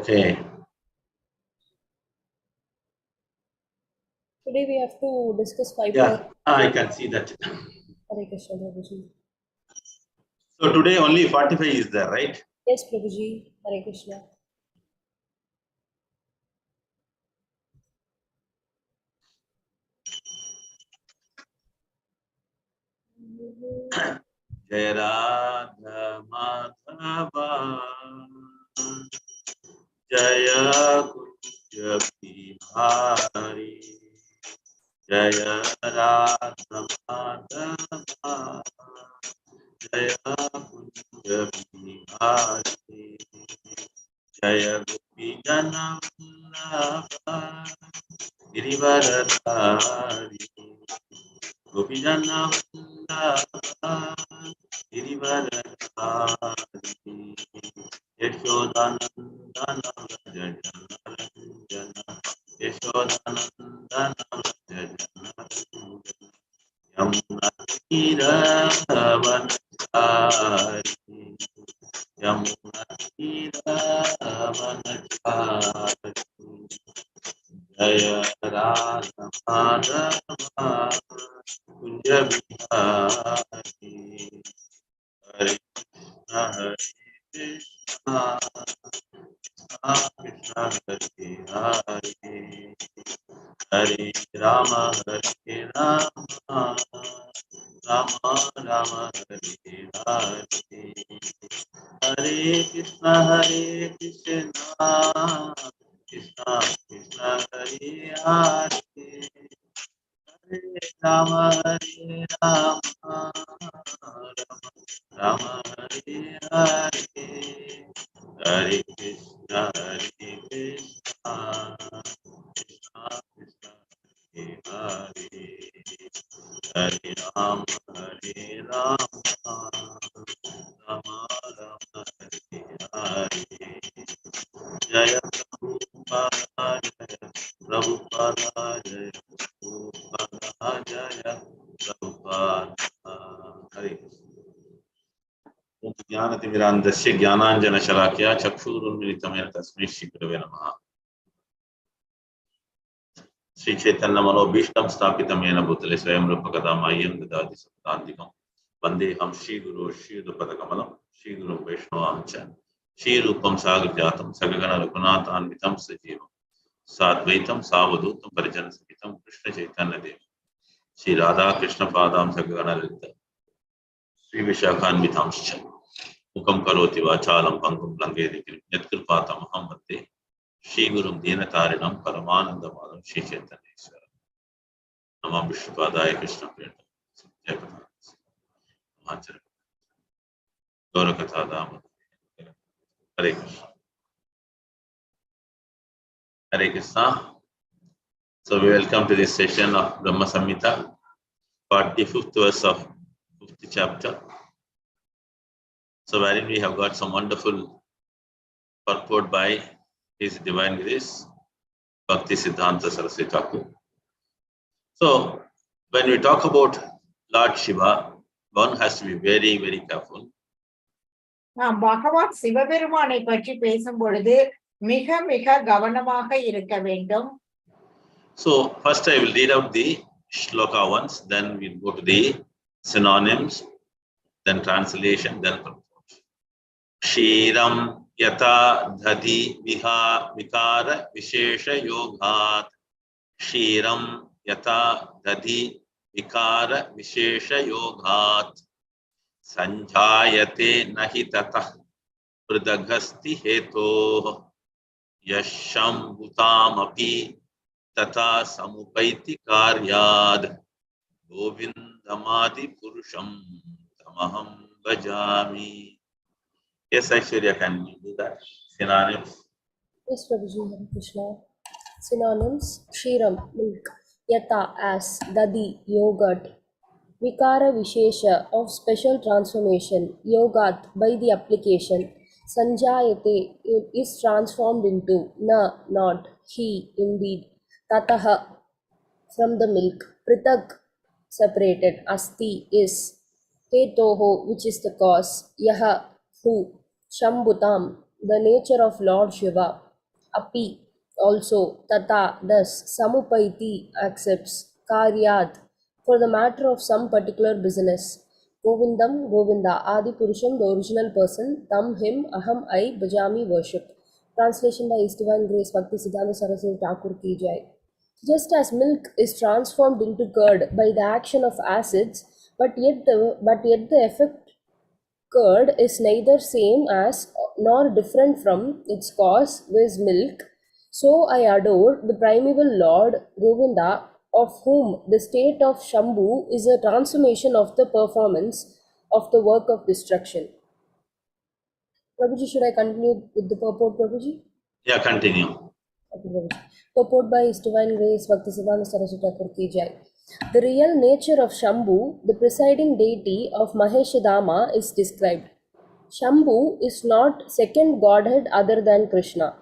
Okay. Today we have to discuss 5 Yeah, I can see that. Hare Krishna, Prabhuji. So today only 45 is there, right? Yes, Prabhuji. Hare Krishna. Jaya Radha Madhava Jaya Kunja Bihari Jaya Radha Madhava Jaya Kunja Bihari Jaya Gopi Janamallabha Girivaradhari Gopi Janamallabha Girivaradhari Yashodanandana Vraja Janaranjana Yashodanandana Vraja Janaranjana Yamuna Tiravanachari Yamuna Tiravanachari Jaya Radha Madhava Kunja Bihari Hare Krishna Krishna Krishna Hare Hare Hare Rama Hare Rama Rama Rama Hare Hare Hare Krishna Krishna Krishna Hare Hare Hare Rama Rama Rama Hare Hare Hare Krishna Krishna Krishna Krishna Hare Hare Rama Rama Rama Hare Hare Jaya Prabhupada Jaya Prabhupada Jaya Prabhupada Jaya Prabhupada Hare ज्ञानतिमिरान्धस्य ज्ञानाञ्जनशलाकया चक्षुरुन्मिलितं तस्मै श्रीगुरवे नमः श्रीचैतन्यमनोभीष्टं स्थापितं येन भूतले स्वयं रूपकदा मह्यं ददाति सत्तान्तिकं वन्देऽहं श्रीगुरो श्रीयुतपदकमलं श्रीगुरुं वैष्णवां च श्रीरूपं साग्रजातं सगगण रघुनाथान्वितं सजीवं साद्वैतं सावधूतं परिजनसहितं कृष्णचैतन्यदेवं श्रीराधाकृष्णपादां सगगणललित श्रीविशाखान्वितांश्च मुखं करोति वाचालं पङ्गुं लङ्घयति यत्कृपातमहं वन्दे श्रीगुरुं दीनतारिणं परमानन्दमाधवं श्रीचैतन्येश्वरं नमः विष्णुपादाय कृष्णप्रेष्ठाय गौरकथाधाम हरे Krishna Hare Krishna. So we welcome to this session of Brahma Samhita, 45th verse of 5th chapter. So wherein we have got some wonderful purport by His Divine Grace, Bhakti Siddhanta Saraswati Thakur. So when we talk about Lord Shiva, one has to be very, very careful. பகவான் சிவபெருமானை பற்றி பேசும் பொழுது மிக மிக கவனமாக இருக்க வேண்டும். So first I will read out the shloka once, then we'll go to the synonyms, then translation, then purport. Kshiram yata dhati vikara vishesha yogat. Kshiram yata dhati vikara vishesha yogat. Sanjayate nahi tatah pridagasti hetoh. Yasham bhutam api tata samupaiti karyad govindamadi purusham tamaham bhajami. Yes, Aishwarya, can you do that? Synonyms. Yes, Prabhuji. Hare Krishna. Synonyms: Kshiram, milk; Yata, as; Dadi, yogurt; Vikara Vishesha, of special transformation; Yogat, by the application; Sanjayate, is transformed into; Na, not; He, indeed; Tataha, from the milk; Prithak, separated; Asti, is; Hetoho, which is the cause; Yaha, who; Shambhutam, the nature of Lord Shiva; Api also, Tata thus, Samupaiti accepts, Karyat for the matter of some particular business. Govindam, Govinda, Adi Purusham, the original person, Tam, him, Aham, I, Bajami, worship. Translation by His Divine Grace Bhakti Siddhanta Saraswati Thakur Ki Jai. Just as milk is transformed into curd by the action of acids, but yet the effect curd is neither same as nor different from its cause, viz. Milk, so I adore the primeval Lord Govinda, of whom the state of Shambhu is a transformation of the performance of the work of destruction. Prabhuji, should I continue with the purport, Prabhuji? Yeah, continue. Okay, Prabhuji. Purport by His Divine Grace Bhakti Siddhanta Saraswati Thakur Ki Jai. The real nature of Shambhu, the presiding deity of Maheshadama, is described. Shambhu is not second godhead other than Krishna.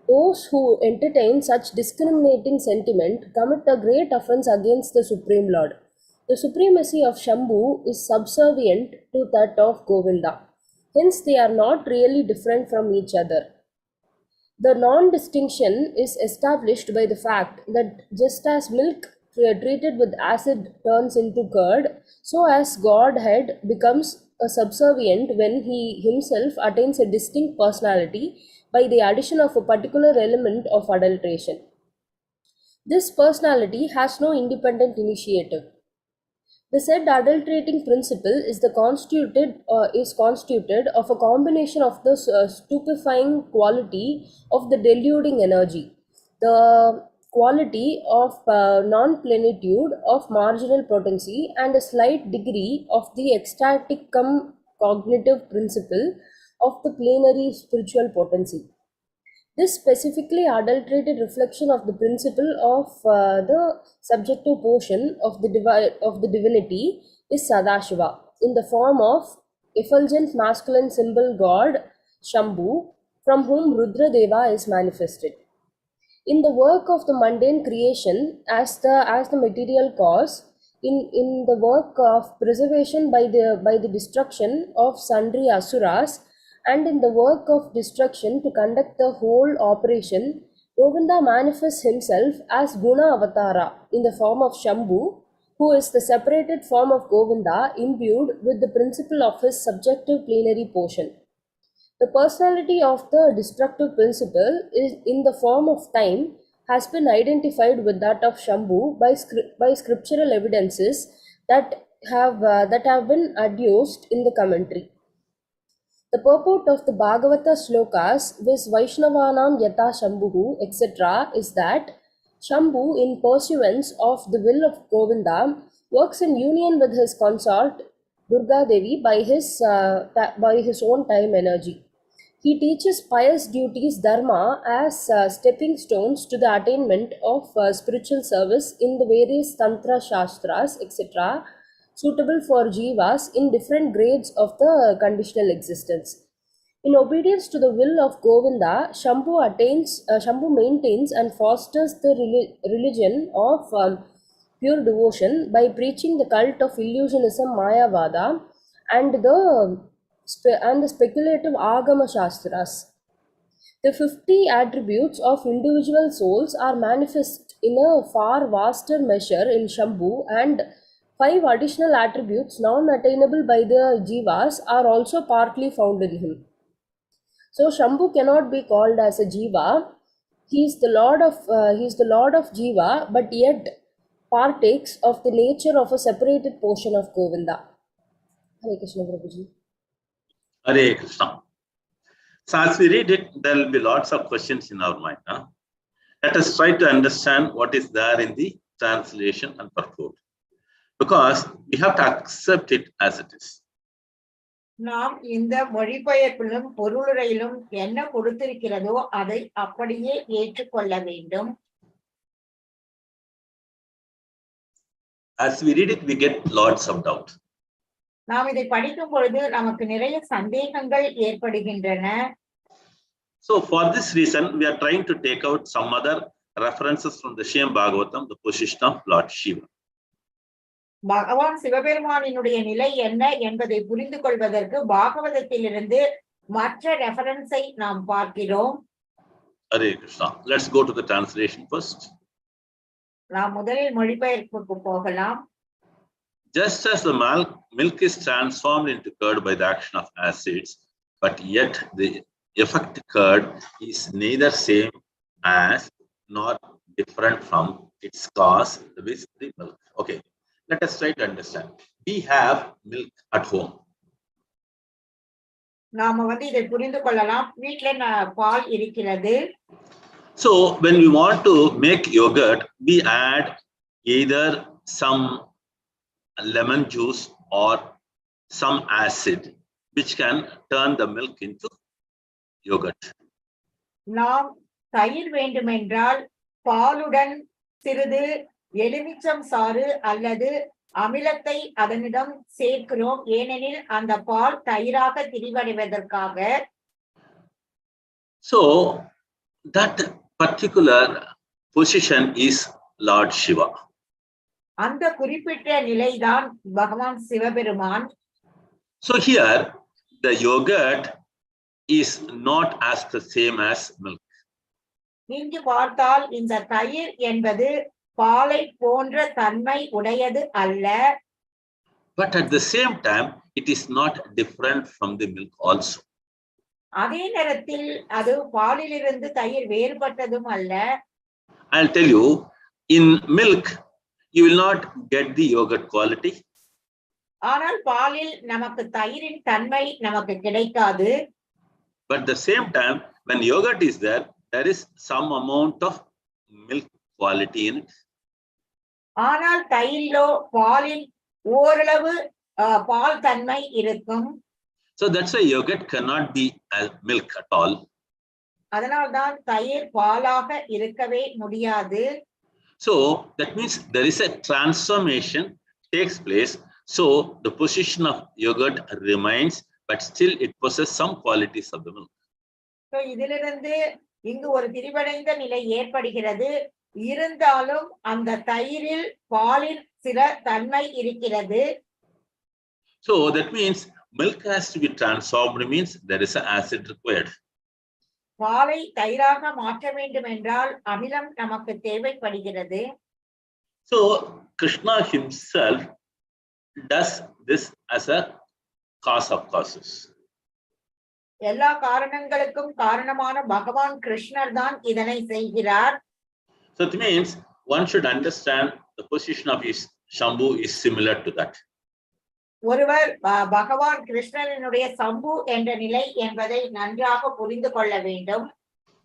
Those who entertain such discriminating sentiment commit a great offense against the Supreme Lord. The supremacy of Shambhu is subservient to that of Govinda. Hence, they are not really different from each other. The non-distinction is established by the fact that just as milk treated with acid turns into curd, so as Godhead becomes a subservient when he himself attains a distinct personality by the addition of a particular element of adulteration. This personality has no independent initiative. The said adulterating principle is constituted of a combination of the stupefying quality of the deluding energy, the quality of non-plenitude of marginal potency, and a slight degree of the ecstatic cognitive principle of the plenary spiritual potency. This specifically adulterated reflection of the principle of the subjective portion of the divinity is Sadashiva in the form of effulgent masculine symbol god Shambhu, from whom Rudra Deva is manifested. In the work of the mundane creation as the material cause, in the work of preservation by the destruction of sundry asuras, and in the work of destruction to conduct the whole operation, Govinda manifests himself as Guna Avatara in the form of Shambhu, who is the separated form of Govinda imbued with the principle of his subjective plenary portion. The personality of the destructive principle is in the form of time has been identified with that of Shambhu by scriptural evidences that have been adduced in the commentary. The purport of the Bhagavata slokas, viz. Vaishnavanam Yata Shambhu, etc., is that Shambhu, in pursuance of the will of Govinda, works in union with his consort Durga Devi by his own time energy. He teaches pious duties dharma as stepping stones to the attainment of spiritual service in the various tantra shastras, etc., suitable for jivas in different grades of the conditional existence. In obedience to the will of Govinda, Shambhu maintains and fosters the religion of pure devotion by preaching the cult of illusionism Mayavada and the speculative Agama Shastras. The 50 attributes of individual souls are manifest in a far vaster measure in Shambhu, and 5 additional attributes non-attainable by the jivas are also partly found in him. So Shambhu cannot be called as a jiva. He is the lord of jiva, but yet partakes of the nature of a separated portion of Govinda. Hare Krishna, Prabhuji. Hare Krishna. So as we read it, there will be lots of questions in our mind. Let us try to understand what is there in the translation and purport, because we have to accept it as it is. நாம் இந்த மொழிபெயர்ப்பிலும் பொருளுரையிலும் என்ன கொடுத்திருக்கிறதோ அதை அப்படியே ஏற்றுக்கொள்ள வேண்டும். As we read it, we get lots of doubt. நாம் இதை படிக்கும் பொழுது நமக்கு நிறைய சந்தேகங்கள் ஏற்படுகின்றன. So for this reason, we are trying to take out some other references from the Srimad Bhagavatam, the position of Lord Shiva. பகவான் சிவபெருமானினுடைய நிலை என்ன என்பதை புரிந்து கொள்வதற்கு பாகவதத்திலிருந்து மற்ற ரெஃபரன்ஸை நாம் பார்க்கிறோம். Hare Krishna. Let's go to the translation first. நாம் முதலில் மொழிபெயர்ப்புக்கு போகலாம். Just as the milk is transformed into curd by the action of acids, but yet the effect curd is neither same as nor different from its cause with the milk. Okay, let us try to understand. We have milk at home. நாம இதை புரிந்து கொள்ளலாம். வீட்ல பால் இருக்கிறது. So when we want to make yogurt, we add either some lemon juice or some acid which can turn the milk into yogurt. நாம் தயிர் வேண்டுமென்றால் பாலுடன் சிறிது எலுமிச்சம் சாறு அல்லது அமிலத்தை அதனிடம் சேர்க்கிறோம். ஏனெனில் அந்த பால் தயிராக திரிவடைவதற்காக. So that particular position is Lord Shiva. அந்த குறிப்பிட்ட நிலைதான் பகவான் Sivaperuman. So here the yogurt is not as the same as milk. இங்கு பார்த்தால் இந்த தயிர் என்பது பாலை போன்ற தன்மை உடையது அல்ல. But at the same time it is not different from the milk also. அதே நேரத்தில் அது பாலிலிருந்து தயிர் வேறுபட்டதும் அல்ல. I'll tell you, in milk you will not get the yogurt quality. ஆனால் பாலில் நமக்கு தயிரின் தன்மை நமக்கு கிடைக்காது. But at the same time when yogurt is there, there is some amount of milk quality in it. ஆனால் தயிரிலோ பாலில் ஓரளவு பால் தன்மை இருக்கும். So that's why yogurt cannot be milk at all. அதனால்தான் தயிர் பாலாக இருக்கவே முடியாது. So that means there is a transformation takes place. So the position of yogurt remains, but still it possesses some qualities of the milk. So இதிலிருந்து இங்கு ஒரு திரிவடைந்த நிலை ஏற்படுகிறது. இருந்தாலும் அந்த தயிரில் பாலில் சில தன்மை இருக்கிறது. So that means milk has to be transformed, means there is an acid required. பாலை தயிராக மாற்ற வேண்டும் என்றால் அமிலம் நமக்கு தேவைப்படுகிறது. So Krishna himself does this as a cause of causes. எல்லா காரணங்களுக்கும் காரணமான பகவான் கிருஷ்ணர் தான் இதனை செய்கிறார். So it means one should understand the position of his Shambhu is similar to that. ஒருவர் பகவான் கிருஷ்ணனுடைய சம்பு என்ற நிலை என்பதை நன்றாக புரிந்து கொள்ள வேண்டும்.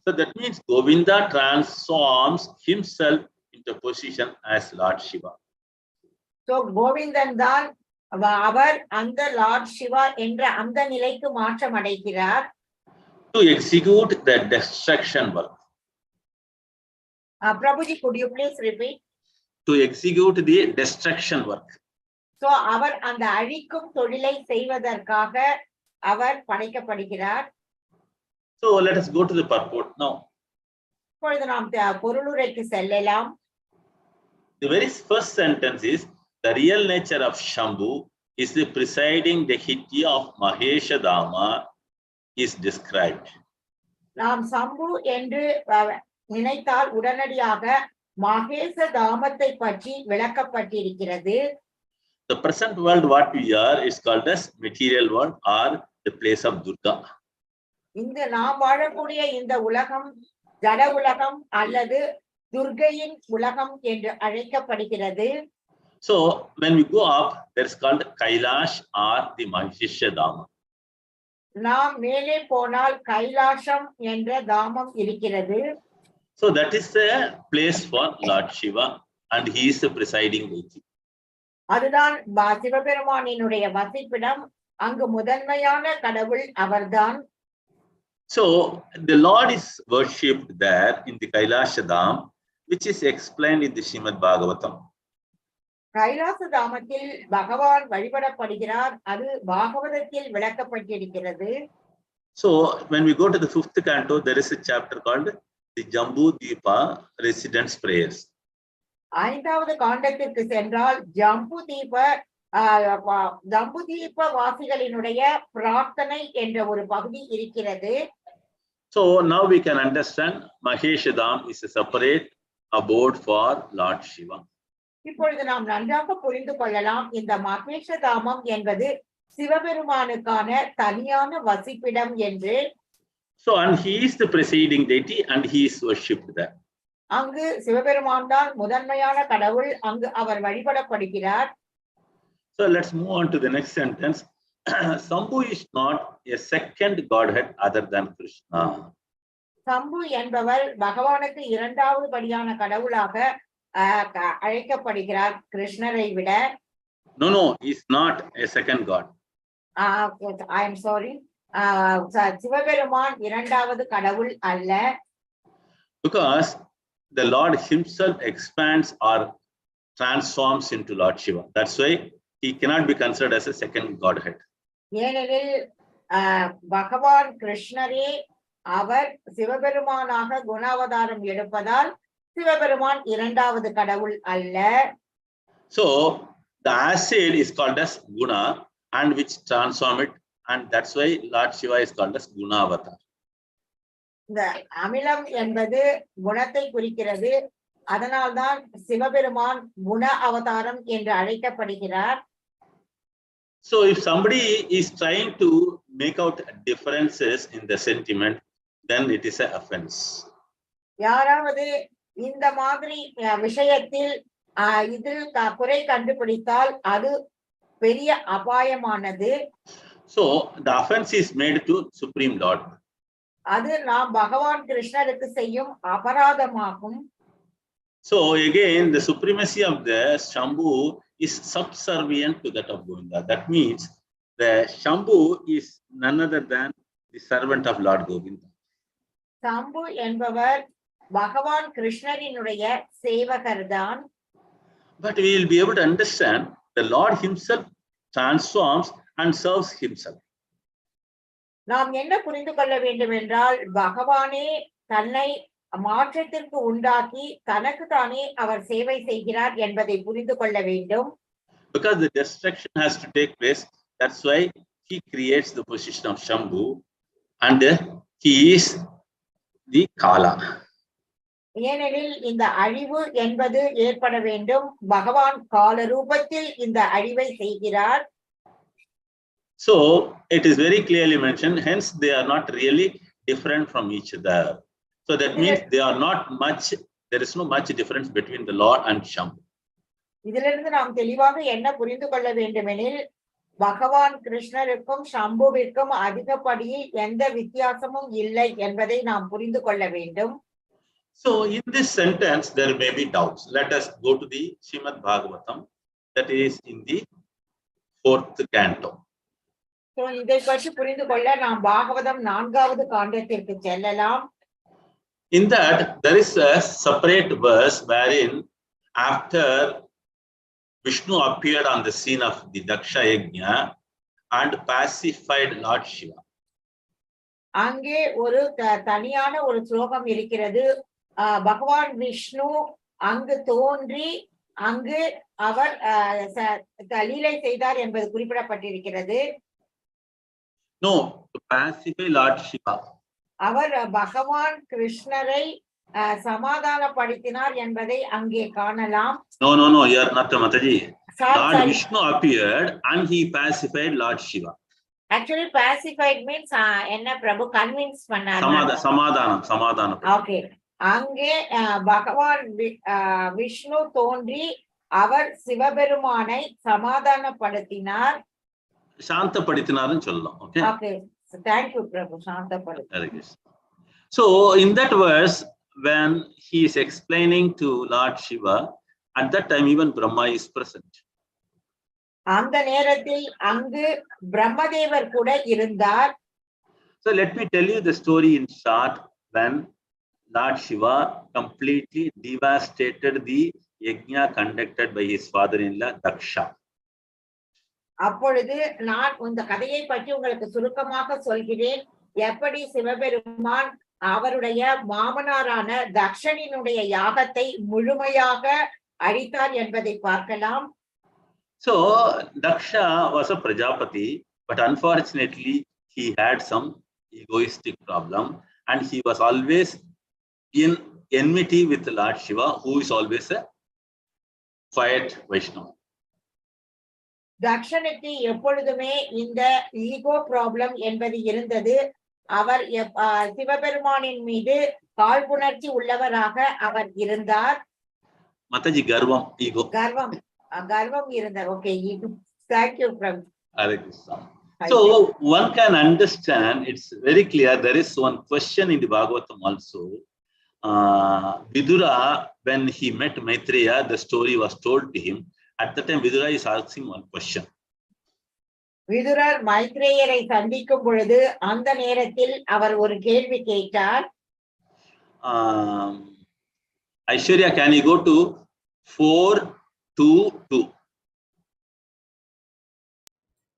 So that means Govinda transforms himself into position as Lord Shiva. So Govindan தான் அவர் அந்த லார்ட் சிவா என்ற அந்த நிலைக்கு மாற்றம் அடைகிறார். To execute the destruction work. Prabhuji, could you please repeat? To execute the destruction work. So அவர் அந்த அழிக்கும் தொழிலை செய்வதற்காக அவர் படைக்கப்படுகிறார். So let us go to the purport now. இப்பொழுது நாம் பொருளுரைக்கு செல்லலாம். The very first sentence is, the real nature of Shambhu is the presiding deity of Maheshadama is described. நாம் சம்பு என்று நினைத்தால் உடனடியாக மகேச தாமத்தை பற்றி விளக்கப்பட்டிருக்கிறது. The present world what we are is called as material world or the place of Durga. இந்த நாம் வாழக்கூடிய இந்த உலகம் ஜட உலகம் அல்லது துர்கையின் உலகம் என்று அழைக்கப்படுகிறது. So when we go up, there is called Kailash or the Maheshadama. நாம் மேலே போனால் கைலாசம் என்ற தாமம் இருக்கிறது. So that is the place for Lord Shiva and he is the presiding deity. அதுதான் சிவபெருமானினுடைய வசிப்பிடம். அங்கு முதன்மையான கடவுள் அவர்தான். So the Lord is worshipped there in the Kailashadam, which is explained in the Srimad Bhagavatam. கைலாச தாமத்தில் பகவான் வழிபடப்படுகிறார். அது பாகவதத்தில் விளக்கப்பட்டிருக்கிறது. So when we go to the 5th canto, there is a chapter called the Jambu Deepa Residence Prayers. 5வது காண்டத்திற்கு சென்றால் ஜம்பு தீப வாசிகளினுடைய பிரார்த்தனை என்ற ஒரு பகுதி இருக்கிறது. So now we can understand Maheshadam is a separate abode for Lord Shiva. இப்பொழுது நாம் நன்றாக புரிந்து கொள்ளலாம் இந்த மகேஷ தாமம் என்பது சிவபெருமானுக்கான தனியான வசிப்பிடம் என்று. So and he is the presiding deity and he is worshipped there. அங்கு சிவபெருமான் தான் முதன்மையான கடவுள், அங்கு அவர் வழிபடப்படுகிறார். So let's move on to the next sentence. Sambhu is not a second godhead other than Krishna. சம்பு என்பவர் பகவானுக்கு இரண்டாவது படியான கடவுளாக அழைக்கப்படுகிறார் கிருஷ்ணரை விட. No, he is not a second god. I am sorry. Sivaperuman இரண்டாவது கடவுள் அல்ல. Because the Lord himself expands or transforms into Lord Shiva. That's why he cannot be considered as a second godhead. ஏனெனில் பகவான் கிருஷ்ணரே அவர் சிவபெருமானாக குணாவதாரம் எடுப்பதால் சிவபெருமான் இரண்டாவது கடவுள் அல்ல. So the acid is called as guna and which transform it, and that's why Lord Shiva is called as Gunavatar. இந்த அமிலம் என்பது குணத்தை குறிக்கிறது, அதனால்தான் சிவபெருமான் குண அவதாரம் என்று அழைக்கப்படுகிறார். So if somebody is trying to make out differences in the sentiment, then it is an offense. யாராவது இந்த மாதிரி விஷயத்தில் இதில் குறை கண்டுபிடித்தால் அது பெரிய அபாயமானது. So the offense is made to Supreme Lord. அது நாம் பகவான் கிருஷ்ணருக்கு செய்யும் அபராதமாகும். So again, the supremacy of the Shambhu is subservient to that of Govinda. That means the Shambhu is none other than the servant of Lord Govinda. சம்பு என்பவர் பகவான் கிருஷ்ணரினுடைய சேவகர்தான். But we will be able to understand the Lord himself transforms and serves himself. நாம் என்ன புரிந்து கொள்ள வேண்டும் என்றால் பகவானே தன்னை மாற்றத்திற்கு உண்டாக்கி தனக்கு தானே அவர் சேவை செய்கிறார் என்பதை புரிந்து கொள்ள வேண்டும். Because the destruction has to take place, that's why he creates the position of Shambhu and he is the Kala. ஏனெனில் இந்த அழிவு என்பது ஏற்பட வேண்டும், பகவான் கால ரூபத்தில் இந்த அழிவை செய்கிறார். So it is very clearly mentioned, hence they are not really different from each other. So that means they are not much, there is no much difference between the Lord and Shambhu. இதிலிருந்து நாம் தெளிவாக என்ன புரிந்து கொள்ள வேண்டுமெனில் பகவான் கிருஷ்ணருக்கும் சம்புவிற்கும் அதிகப்படியில் எந்த வித்தியாசமும் இல்லை என்பதை நாம் புரிந்து கொள்ள வேண்டும். So in this sentence there may be doubts. Let us go to the Srimad Bhagavatam, that is in the 4th canto. So இதை பற்றி புரிந்து கொள்ள நாம் பாகவதம் 4வது காண்டத்திற்கு செல்லலாம். In that there is a separate verse wherein after Vishnu appeared on the scene of the Daksha Yajna and pacified Lord Shiva. அங்கே ஒரு தனியான ஒரு ஸ்லோகம் இருக்கிறது. பகவான் விஷ்ணு அங்கு தோன்றி அங்கு அவர் லீலை செய்தார் என்பது குறிப்பிடப்பட்டிருக்கிறது. No, to pacify Lord Shiva. அவர் பகவான் கிருஷ்ணரை சமாதானப்படுத்தினார் என்பதை அங்கே காணலாம். No, you are not Mataji. Lord Vishnu appeared and he pacified Lord Shiva. Actually pacified means என்ன பிரபு கன்வின்ஸ் பண்ணார். சமாதானம். Okay. அங்கே பகவான் விஷ்ணு தோன்றி அவர் சிவபெருமானை சமாதானப்படுத்தினார், சாந்தப்படுத்தினார்னு சொல்லலாம். Okay. Okay. Thank you Prabhu. சாந்தப்படுத்தினார். So in that verse when he is explaining to Lord Shiva, at that time even Brahma is present. அந்த நேரத்தில் அங்கு பிரம்மதேவர் கூட இருந்தார். So let me tell you the story in short. When Lord Shiva completely devastated the yajna conducted by his father-in-law Daksha. அப்பொழுது நான் இந்த கதையை பற்றி உங்களுக்கு சுருக்கமாக சொல்கிறேன். எப்படி சிவபெருமான் அவருடைய மாமனாரான தக்ஷனினுடைய யாகத்தை முழுமையாக அழித்தார் என்பதை பார்க்கலாம். So Daksha was a Prajapati, but unfortunately he had some egoistic problem and he was always in enmity with Lord Shiva, who is always a quiet Vaishnava. தக்ஷனுக்கு எப்பொழுதுமே இந்த ஈகோ ப்ராப்ளம் என்பது இருந்தது. அவர் சிவபெருமானின் மீது காழ்ப்புணர்ச்சி உள்ளவராக அவர் இருந்தார். Mataji, garvam, ego. கர்வம் இருந்தார். Okay, thank you, Prabhu. Hare Krishna. So one can understand, it's very clear, there is one question in the Bhagavatam also. Vidura, when he met Maitreya, the story was told to him. At the time, Vidura is asking one question. விதுரர் மைத்ரேயரை சந்திக்கும் பொழுது அந்த நேரத்தில் அவர் ஒரு கேள்வி கேட்டார். Aishwarya, can you go to 422?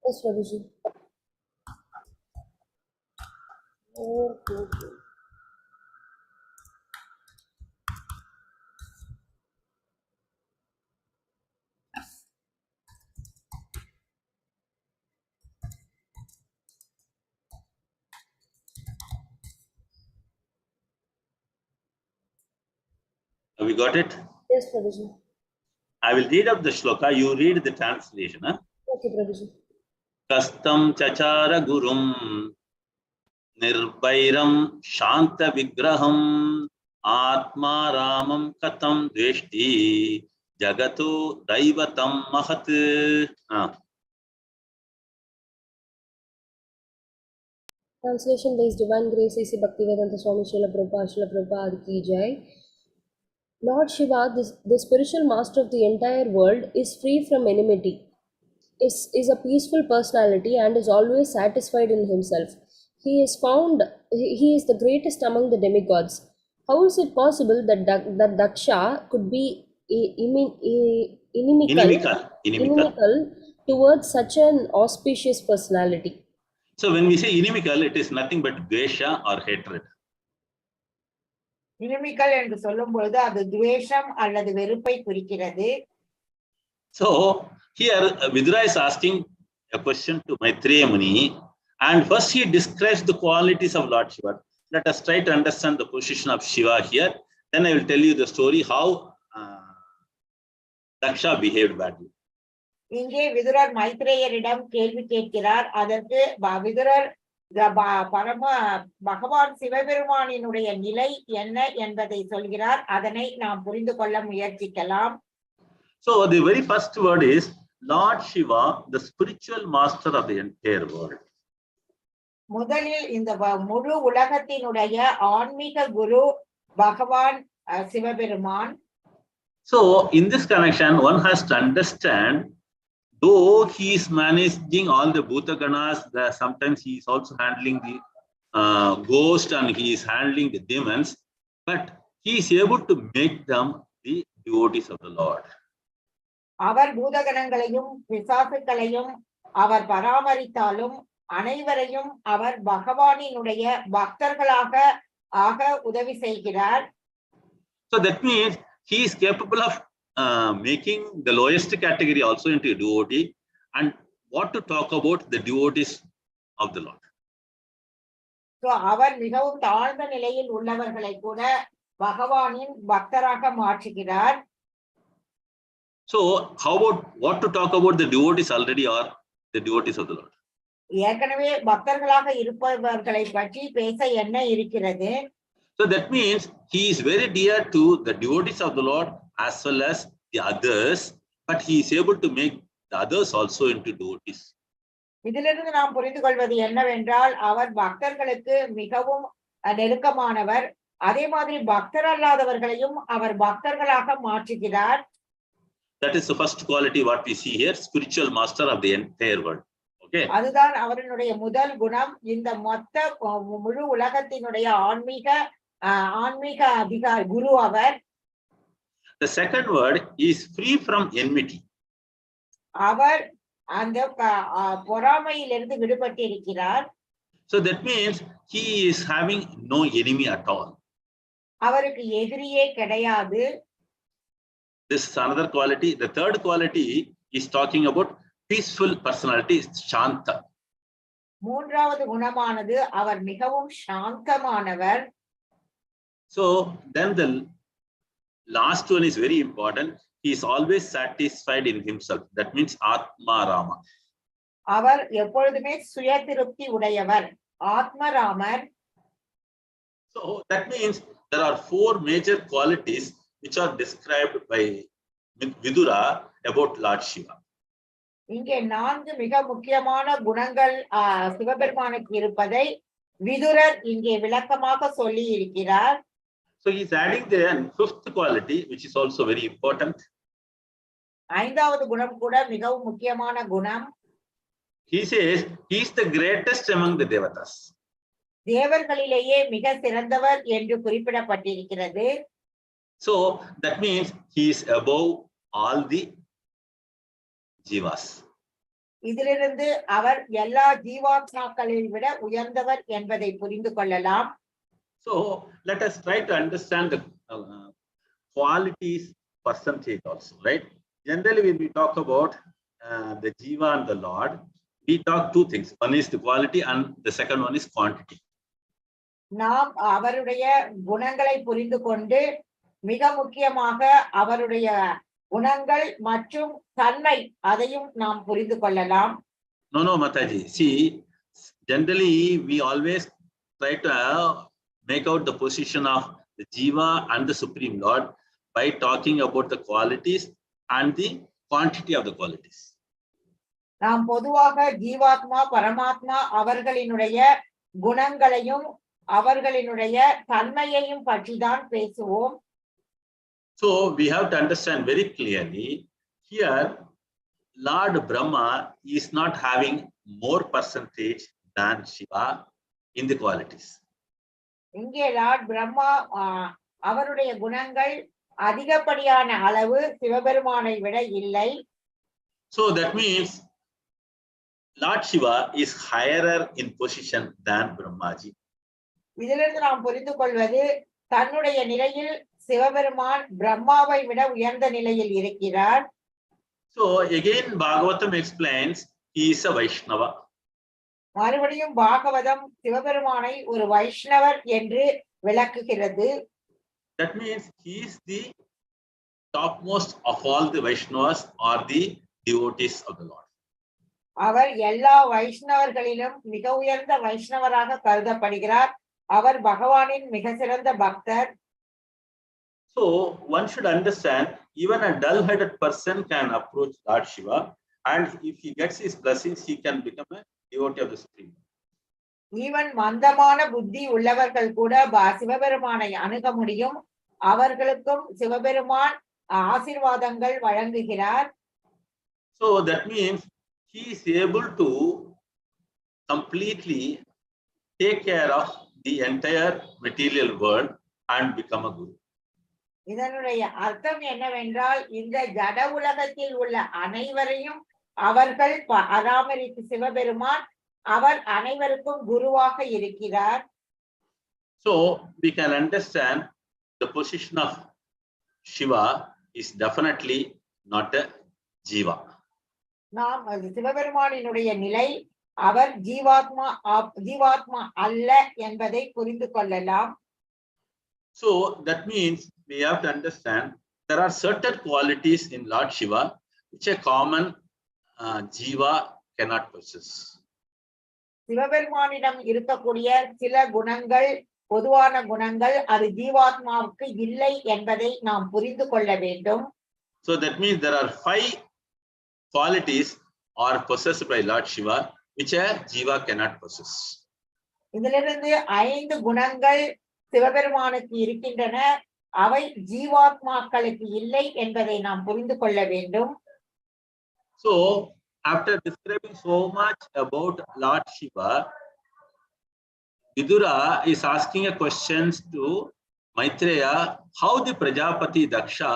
Yes, Prabhuji. 422. Have you got it? Yes, Prabhuji. I will read out the shloka. You read the translation. Huh? Okay, Prabhuji. Kastam chachara gurum nirbairam shanta vigraham atma ramam katam dveshti jagato daivatam mahat. Translation by His Divine Grace A.C. Bhaktivedanta Swami Srila Prabhupada Ki Jai. Lord Shiva, the spiritual master of the entire world, is free from enmity, is a peaceful personality, and is always satisfied in himself. He is the greatest among the demigods. How is it possible that Daksha could be inimical towards such an auspicious personality? So when we say inimical, it is nothing but dvesha or hatred. இனிமிக்கல் என்று சொல்லும் பொழுது அது துவேஷம் அல்லது வெறுப்பை குறிக்கிறது. So here Vidura is asking a question to Maitreya Muni, and first he describes the qualities of Lord Shiva. Let us try to understand the position of Shiva here. Then I will tell you the story how Daksha behaved badly. இங்கே விதுரர் மைத்ரேயரிடம் கேள்வி கேட்கிறார். அதற்கு விதுரர் பகவான் சிவபெருமானினுடைய நிலை என்ன என்பதை சொல்கிறார். அதனை நாம் புரிந்து கொள்ள முயற்சிக்கலாம். So the very first word is Lord Shiva, the spiritual master of the entire world. முதலில் இந்த முழு உலகத்தினுடைய ஆன்மீக குரு பகவான் Sivaperuman. So in this connection, one has to understand, though he is managing all the Bhuta Ganas, sometimes he is also handling the ghost and he is handling the demons, but he is able to make them the devotees of the Lord. அவர் பூதகணங்களையும் பிசாசுகளையும் அவர் பராமரித்தாலும் அனைவரையும் அவர் பகவானினுடைய பக்தர்களாக உதவி செய்கிறார். So that means he is capable of making the lowest category also into a devotee, and what to talk about the devotees of the Lord. So அவர் மிகவும் தாழ்ந்த நிலையில் உள்ளவர்களை கூட பகவானின் பக்தராக மாற்றுகிறார். So how about what to talk about the devotees already are the devotees of the Lord? ஏற்கனவே பக்தர்களாக இருப்பவர்களை பற்றி பேச என்ன இருக்கிறது? So that means he is very dear to the devotees of the Lord as well as the others, but he is able to make the others also into devotees. இதிலிருந்து நாம் புரிந்து கொள்வது என்னவென்றால் அவர் பக்தர்களுக்கு மிகவும் நெருக்கமானவர். அதே மாதிரி பக்தர் அல்லாதவர்களையும் அவர் பக்தர்களாக மாற்றுகிறார். That is the first quality what we see here, spiritual master of the entire world. Okay. அதுதான் அவருடைய முதல் குணம். இந்த மொத்த முழு உலகத்தினுடைய ஆன்மீக அதிகாரி குரு அவர். The second word is free from enmity. அவர் அந்த பொறாமையிலிருந்து விடுபட்டிருக்கிறார். So that means he is having no enemy at all. அவருக்கு எதிரியே கிடையாது. This is another quality. The third quality is talking about peaceful personality, Shanta. மூன்றாவது குணமானது அவர் மிகவும் சாந்தமானவர். So then the last one is very important. He is always satisfied in himself. That means Atma Rama. அவர் எப்பொழுதுமே சுய திருப்தி உடையவர், ஆத்மராமர். So that means there are four major qualities which are described by Vidura about Lord Shiva. இங்கே 4 மிக முக்கியமான குணங்கள் சிவபெருமானுக்கு இருப்பதை விதுரர் இங்கே விளக்கமாக சொல்லி இருக்கிறார். So he is adding the 5th quality, which is also very important. 5வது குணம் கூட மிகவும் முக்கியமான குணம். He says he is the greatest among the devatas. தேவர்களிலேயே மிக சிறந்தவர் என்று குறிப்பிடப்பட்டிருக்கிறது. So that means he is above all the jivas. இதிலிருந்து அவர் எல்லா ஜீவாத்மாக்களை விட உயர்ந்தவர் என்பதை புரிந்து கொள்ளலாம். So let us try to understand the qualities percentage also, right? Generally, when we talk about the jiva and the Lord, we talk two things. One is the quality and the second one is quantity. நாம் அவருடைய குணங்களை புரிந்து கொண்டு மிக முக்கியமாக அவருடைய குணங்கள் மற்றும் தன்மை அதையும் நாம் புரிந்து கொள்ளலாம். No, Mataji. See, generally we always try to make out the position of the jiva and the Supreme Lord by talking about the qualities and the quantity of the qualities. நாம் பொதுவாக ஜீவாத்மா பரமாத்மா அவர்களினுடைய குணங்களையும் அவர்களினுடைய தன்மையையும் பற்றி தான் பேசுவோம். So we have to understand very clearly here Lord Brahma is not having more percentage than Shiva in the qualities. இங்கே லார்ட் பிரம்மா அவருடைய குணங்கள் அதிகப்படியான அளவு சிவபெருமானை விட இல்லை. So that means Lord Shiva is higher in position than Brahmaji. இதிலிருந்து நாம் புரிந்து கொள்வது தன்னுடைய நிலையில் சிவபெருமான் பிரம்மாவை விட உயர்ந்த நிலையில் இருக்கிறார். So again Bhagavatam explains he is a Vaishnava. மறுபடியும் பாகவதம் சிவபெருமானை ஒரு வைஷ்ணவர் என்று விளக்குகிறது. That means he is the topmost of all the Vaishnavas or the devotees of the Lord. அவர் எல்லா வைஷ்ணவர்களிலும் மிக உயர்ந்த வைஷ்ணவராக கருதப்படுகிறார். அவர் பகவானின் மிக சிறந்த பக்தர். So one should understand even a dull-headed person can approach Lord Shiva, and if he gets his blessings, he can become a devotee of the Supreme. Even மந்தமான புத்தி உள்ளவர்கள் கூட சிவபெருமானை அணுக முடியும். அவர்களுக்கும் சிவபெருமான் ஆசீர்வாதங்கள் வழங்குகிறார். So that means he is able to completely take care of the entire material world and become a guru. இதனுடைய அர்த்தம் என்னவென்றால் இந்த ஜட உலகத்தில் உள்ள அனைவரையும் அவர்கள் பராமரித்து சிவபெருமான் அவர் அனைவருக்கும் குருவாக இருக்கிறார். So we can understand the position of Shiva is definitely not a jiva. நாம் சிவபெருமானினுடைய நிலை அவர் ஜீவாத்மா அல்ல என்பதை புரிந்து கொள்ளலாம். So that means we have to understand there are certain qualities in Lord Shiva which a common jiva cannot possess. சிவபெருமானிடம் இருக்கக்கூடிய சில குணங்கள் பொதுவான குணங்கள் அது ஜீவாத்மாவுக்கு இல்லை என்பதை நாம் புரிந்து கொள்ள வேண்டும். So that means there are 5 qualities are possessed by Lord Shiva which a jiva cannot possess. இதிலிருந்து 5 குணங்கள் சிவபெருமானுக்கு இருக்கின்றன, அவை ஜீவாத்மாக்களுக்கு இல்லை என்பதை நாம் புரிந்து கொள்ள வேண்டும். So after describing so much about Lord Shiva, Vidura is asking a question to Maitreya how the Prajapati Daksha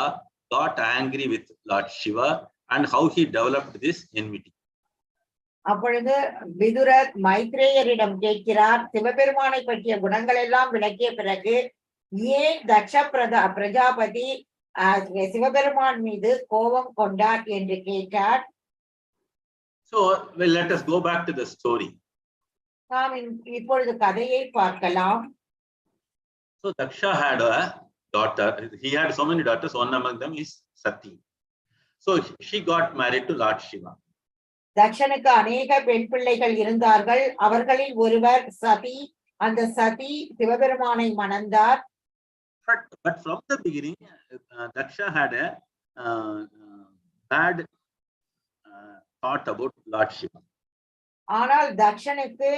got angry with Lord Shiva and how he developed this enmity. அப்பொழுது விதுரர் மைத்ரேயரிடம் கேட்கிறார், சிவபெருமானை பற்றிய குணங்கள் எல்லாம் விளக்கிய பிறகு ஏன் தட்ச பிரஜாபதி சிவபெருமான் மீது கோபம் கொண்டார் என்று கேட்டார். So well, let us go back to the story. நாம் இப்பொழுது கதையை பார்க்கலாம். So Daksha had a daughter. He had so many daughters. One among them is Sati. So she got married to Lord Shiva. தக்ஷனுக்கு அநேக பெண் பிள்ளைகள் இருந்தார்கள். அவர்களில் ஒருவர் சதி. அந்த சதி சிவபெருமானை மணந்தார். But from the beginning, Daksha had a bad thought about Lord Shiva. ஆனால் தக்ஷனுக்கு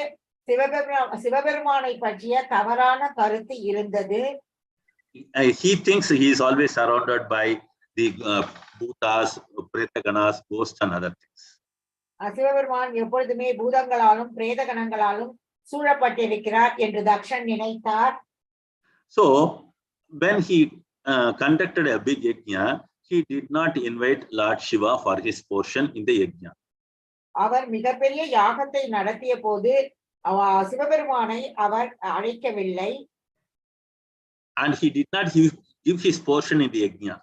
சிவபெருமானை பற்றிய தவறான கருத்து இருந்தது. He thinks he is always surrounded by the bhutas, pretaganas, ghosts and other things. Sivaperuman எப்பொழுதுமே பூதங்களாலும் பிரேதகணங்களாலும் சூழப்பட்டிருக்கிறார் என்று தக்ஷன் நினைத்தார். So when he conducted a big yajna, he did not invite Lord Shiva for his portion in the yajna. அவர் மிகப்பெரிய யாகத்தை நடத்திய போது சிவபெருமானை அவர் அழைக்கவில்லை. And he did not give his portion in the yajna.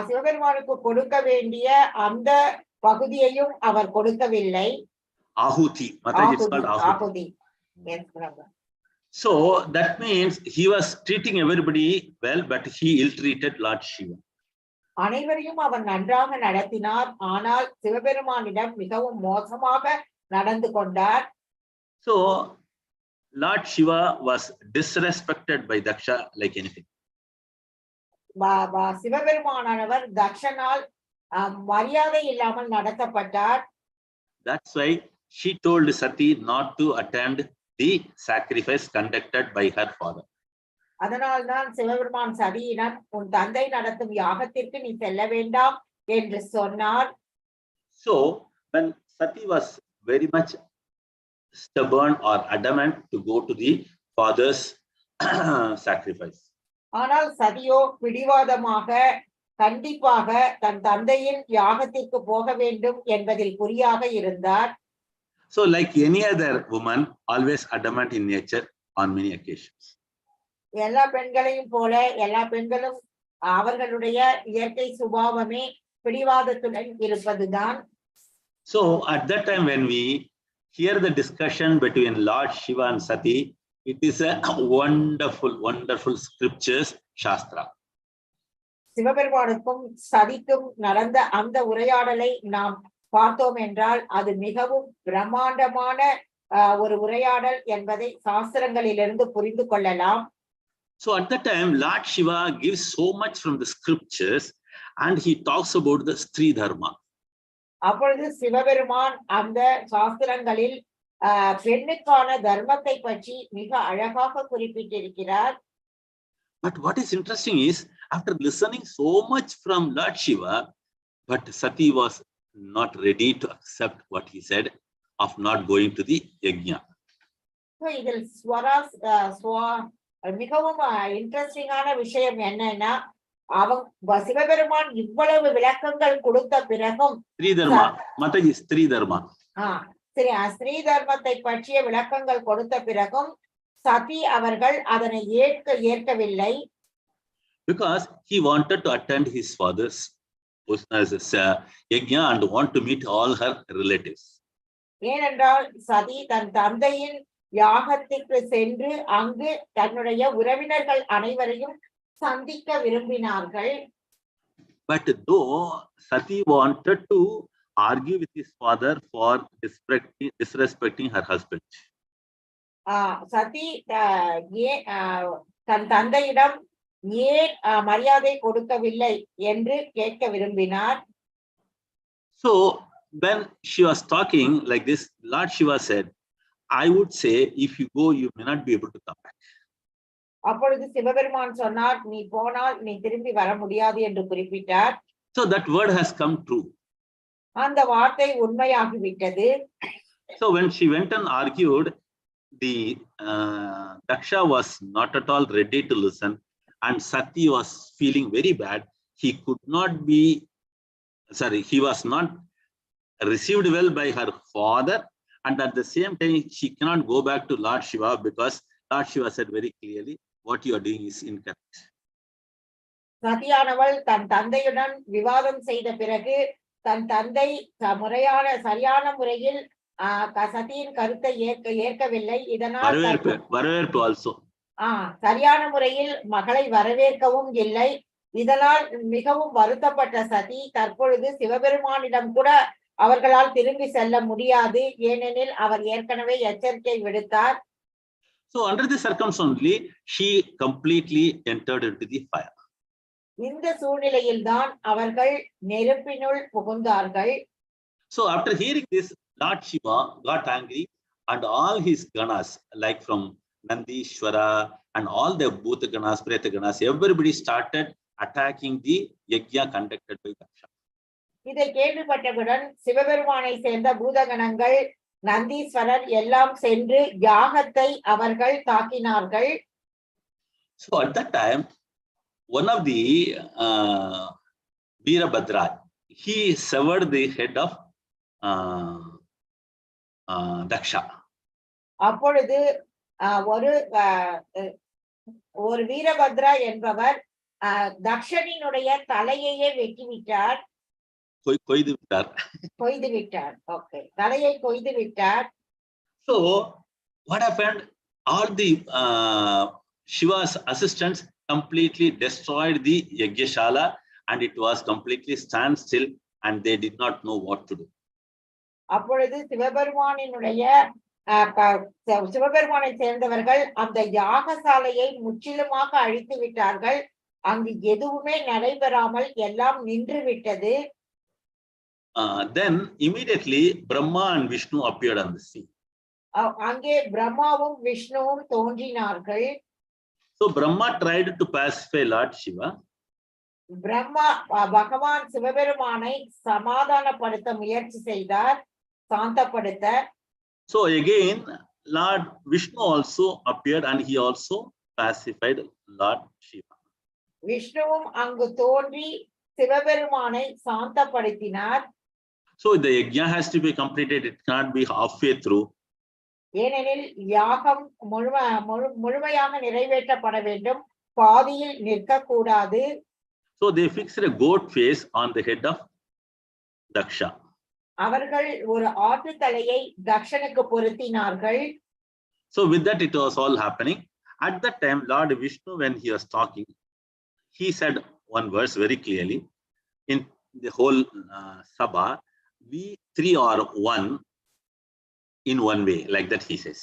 சிவபெருமானுக்கு கொடுக்க வேண்டிய அந்த பகுதியையும் அவர் கொடுக்கவில்லை. Ahuti. It's called Ahuti. Yes, brother. So that means he was treating everybody well, but he ill-treated Lord Shiva. அனைவரையும் அவர் நன்றாக நடத்தினார். ஆனால் சிவபெருமானிடம் மிகவும் மோசமாக நடந்து கொண்டார். So Lord Shiva was disrespected by Daksha like anything. சிவபெருமானவர் தக்ஷனால் மரியாதை இல்லாமல் நடத்தப்பட்டார். That's why she told Sati not to attend the sacrifice conducted by her father. அதனால்தான் சிவபெருமான் சதியிடம் உன் தந்தை நடத்தும் யாகத்திற்கு நீ செல்ல வேண்டாம் என்று சொன்னார். So when Sati was very much stubborn or adamant to go to the father's sacrifice. ஆனால் சதியோ பிடிவாதமாக கண்டிப்பாக தன் தந்தையின் யாகத்திற்கு போக வேண்டும் என்பதில் குறியாக இருந்தார். So like any other woman, always adamant in nature on many occasions. எல்லா பெண்களையும் போல எல்லா பெண்களும் அவர்களுடைய இயற்கை சுபாவமே பிடிவாதத்துடன் இருப்பதுதான். So at that time when we hear the discussion between Lord Shiva and Sati, it is a wonderful scriptures Shastra. சிவபெருமானுக்கும் சதிக்கும் நடந்த அந்த உரையாடலை நாம் பார்த்தோம் என்றால் அது மிகவும் பிரம்மாண்டமான ஒரு உரையாடல் என்பதை சாஸ்திரங்களிலிருந்து புரிந்து கொள்ளலாம். So at that time Lord Shiva gives so much from the scriptures and he talks about the Stri Dharma. அப்பொழுது சிவபெருமான் அந்த சாஸ்திரங்களில் பெண்ணுக்கான தர்மத்தை பற்றி மிக அழகாக குறிப்பிட்டிருக்கிறார். But what is interesting is after listening so much from Lord Shiva, but Sati was not ready to accept what he said of not going to the yajna. So இதில் மிகவும் இன்ட்ரெஸ்டிங்கான விஷயம் என்னன்னா சிவபெருமான் இவ்வளவு விளக்கங்கள் கொடுத்த பிறகும் ஸ்திரீ தர்மா சரி ஸ்திரீ தர்மத்தை பற்றிய விளக்கங்கள் கொடுத்த பிறகும் சதி அவர்கள் அதனை ஏற்கவில்லை. Because he wanted to attend his father's yajna and want to meet all her relatives. ஏனென்றால் சதி தன் தந்தையின் யாகத்திற்கு சென்று அங்கு தன்னுடைய உறவினர்கள் அனைவரையும் சந்திக்க விரும்பினார்கள். But though Sati wanted to argue with his father for disrespecting her husband. சதி தன் தந்தையிடம் ஏன் மரியாதை கொடுக்கவில்லை என்று கேட்க விரும்பினார். So when she was talking like this, Lord Shiva said, I would say if you go you may not be able to come back. அப்பொழுது சிவபெருமான் சொன்னார், நீ போனால் நீ திரும்பி வர முடியாது என்று குறிப்பிட்டார். So that word has come true. அந்த வார்த்தை உண்மையாகிவிட்டது. So when she went and argued, the Daksha was not at all ready to listen and Sati was feeling very bad. He was not received well by her father, and at the same time she cannot go back to Lord Shiva because Lord Shiva said very clearly, what you are doing is incorrect. சதியானவள் தன் தந்தையுடன் விவாதம் செய்த பிறகு தன் தந்தை சரியான முறையில் சதியின் கருத்தை ஏற்கவில்லை. இதனால் வரவேற்பு also. சரியான முறையில் மகளை வரவேற்கவும் இல்லை. இதனால் மிகவும் வருத்தப்பட்ட சதி தற்பொழுது சிவபெருமானிடம் கூட அவர்களால் திரும்பி செல்ல முடியாது, ஏனெனில் அவர் ஏற்கனவே எச்சரிக்கை விடுத்தார். So under this circumstance only she completely entered into the fire. இந்த சூழ்நிலையில் தான் அவர்கள் நெருப்பினுள் புகுந்தார்கள். So after hearing this, Lord Shiva got angry and all his ganas, like from Nandishwara and all the Bhuta ganas, Preta ganas, everybody started attacking the yajna conducted by Daksha. இதை கேள்விப்பட்டவுடன் சிவபெருமானை சேர்ந்த பூதகணங்கள், நந்தீஸ்வரர் எல்லாம் சென்று யாகத்தை அவர்கள் தாக்கினார்கள். So at that time, one of the Veerabhadra, he severed the head of Daksha. அப்பொழுது ஒரு வீரபத்ரா என்பவர் தக்ஷனினுடைய தலையையே வெட்டிவிட்டார். கொய்து விட்டார். ஓகே, தலையை கொய்து விட்டார். So what happened? All the Shiva's assistants completely destroyed the Yagyashala and it was completely standstill and they did not know what to do. அப்பொழுது சிவபெருமானை சேர்ந்தவர்கள் அந்த யாகசாலையை முற்றிலுமாக அழித்து விட்டார்கள். அங்கு எதுவுமே நடைபெறாமல் எல்லாம் நின்று விட்டது. Then immediately Brahma and Vishnu appeared on the scene. அங்கே பிரம்மாவும் விஷ்ணுவும் தோன்றினார்கள். So Brahma tried to pacify Lord Shiva. Brahma பகவான் சிவபெருமானை சமாதானப்படுத்த முயற்சி செய்தார், சாந்தப்படுத்த. So again Lord Vishnu also appeared and he also pacified Lord Shiva. விஷ்ணுவும் அங்கு தோன்றி சிவபெருமானை சாந்தப்படுத்தினார். So the yajna has to be completed, it cannot be halfway through. ஏனெனில் யாகம் முழுமையாக நிறைவேற்றப்பட வேண்டும், பாதியில் நிற்க கூடாது. So they fixed a goat face on the head of Daksha. அவர்கள் ஒரு ஆட்டு தலையை தக்ஷனுக்கு பொருத்தினார்கள். So with that it was all happening. At that time Lord Vishnu, when he was talking, he said one verse very clearly in the whole Sabha, we three are one in one way, like that he says.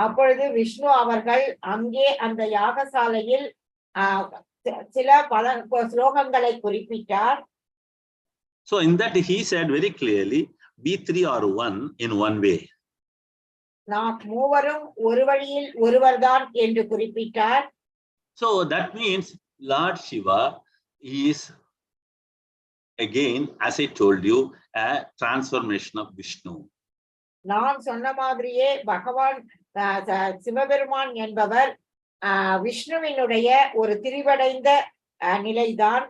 அப்பொழுது விஷ்ணு அவர்கள் அங்கே அந்த யாகசாலையில் சில பல ஸ்லோகங்களை குறிப்பிட்டார். So in that he said very clearly, we three are one in one way. நாம் மூவரும் ஒரு வழியில் ஒருவர்தான் என்று குறிப்பிட்டார். So that means Lord Shiva is again, as I told you, a transformation of Vishnu. நான் சொன்ன மாதிரியே பகவான் சிவபெருமான் என்பவர் விஷ்ணுவினுடைய ஒரு திரிவடைந்த நிலைதான்.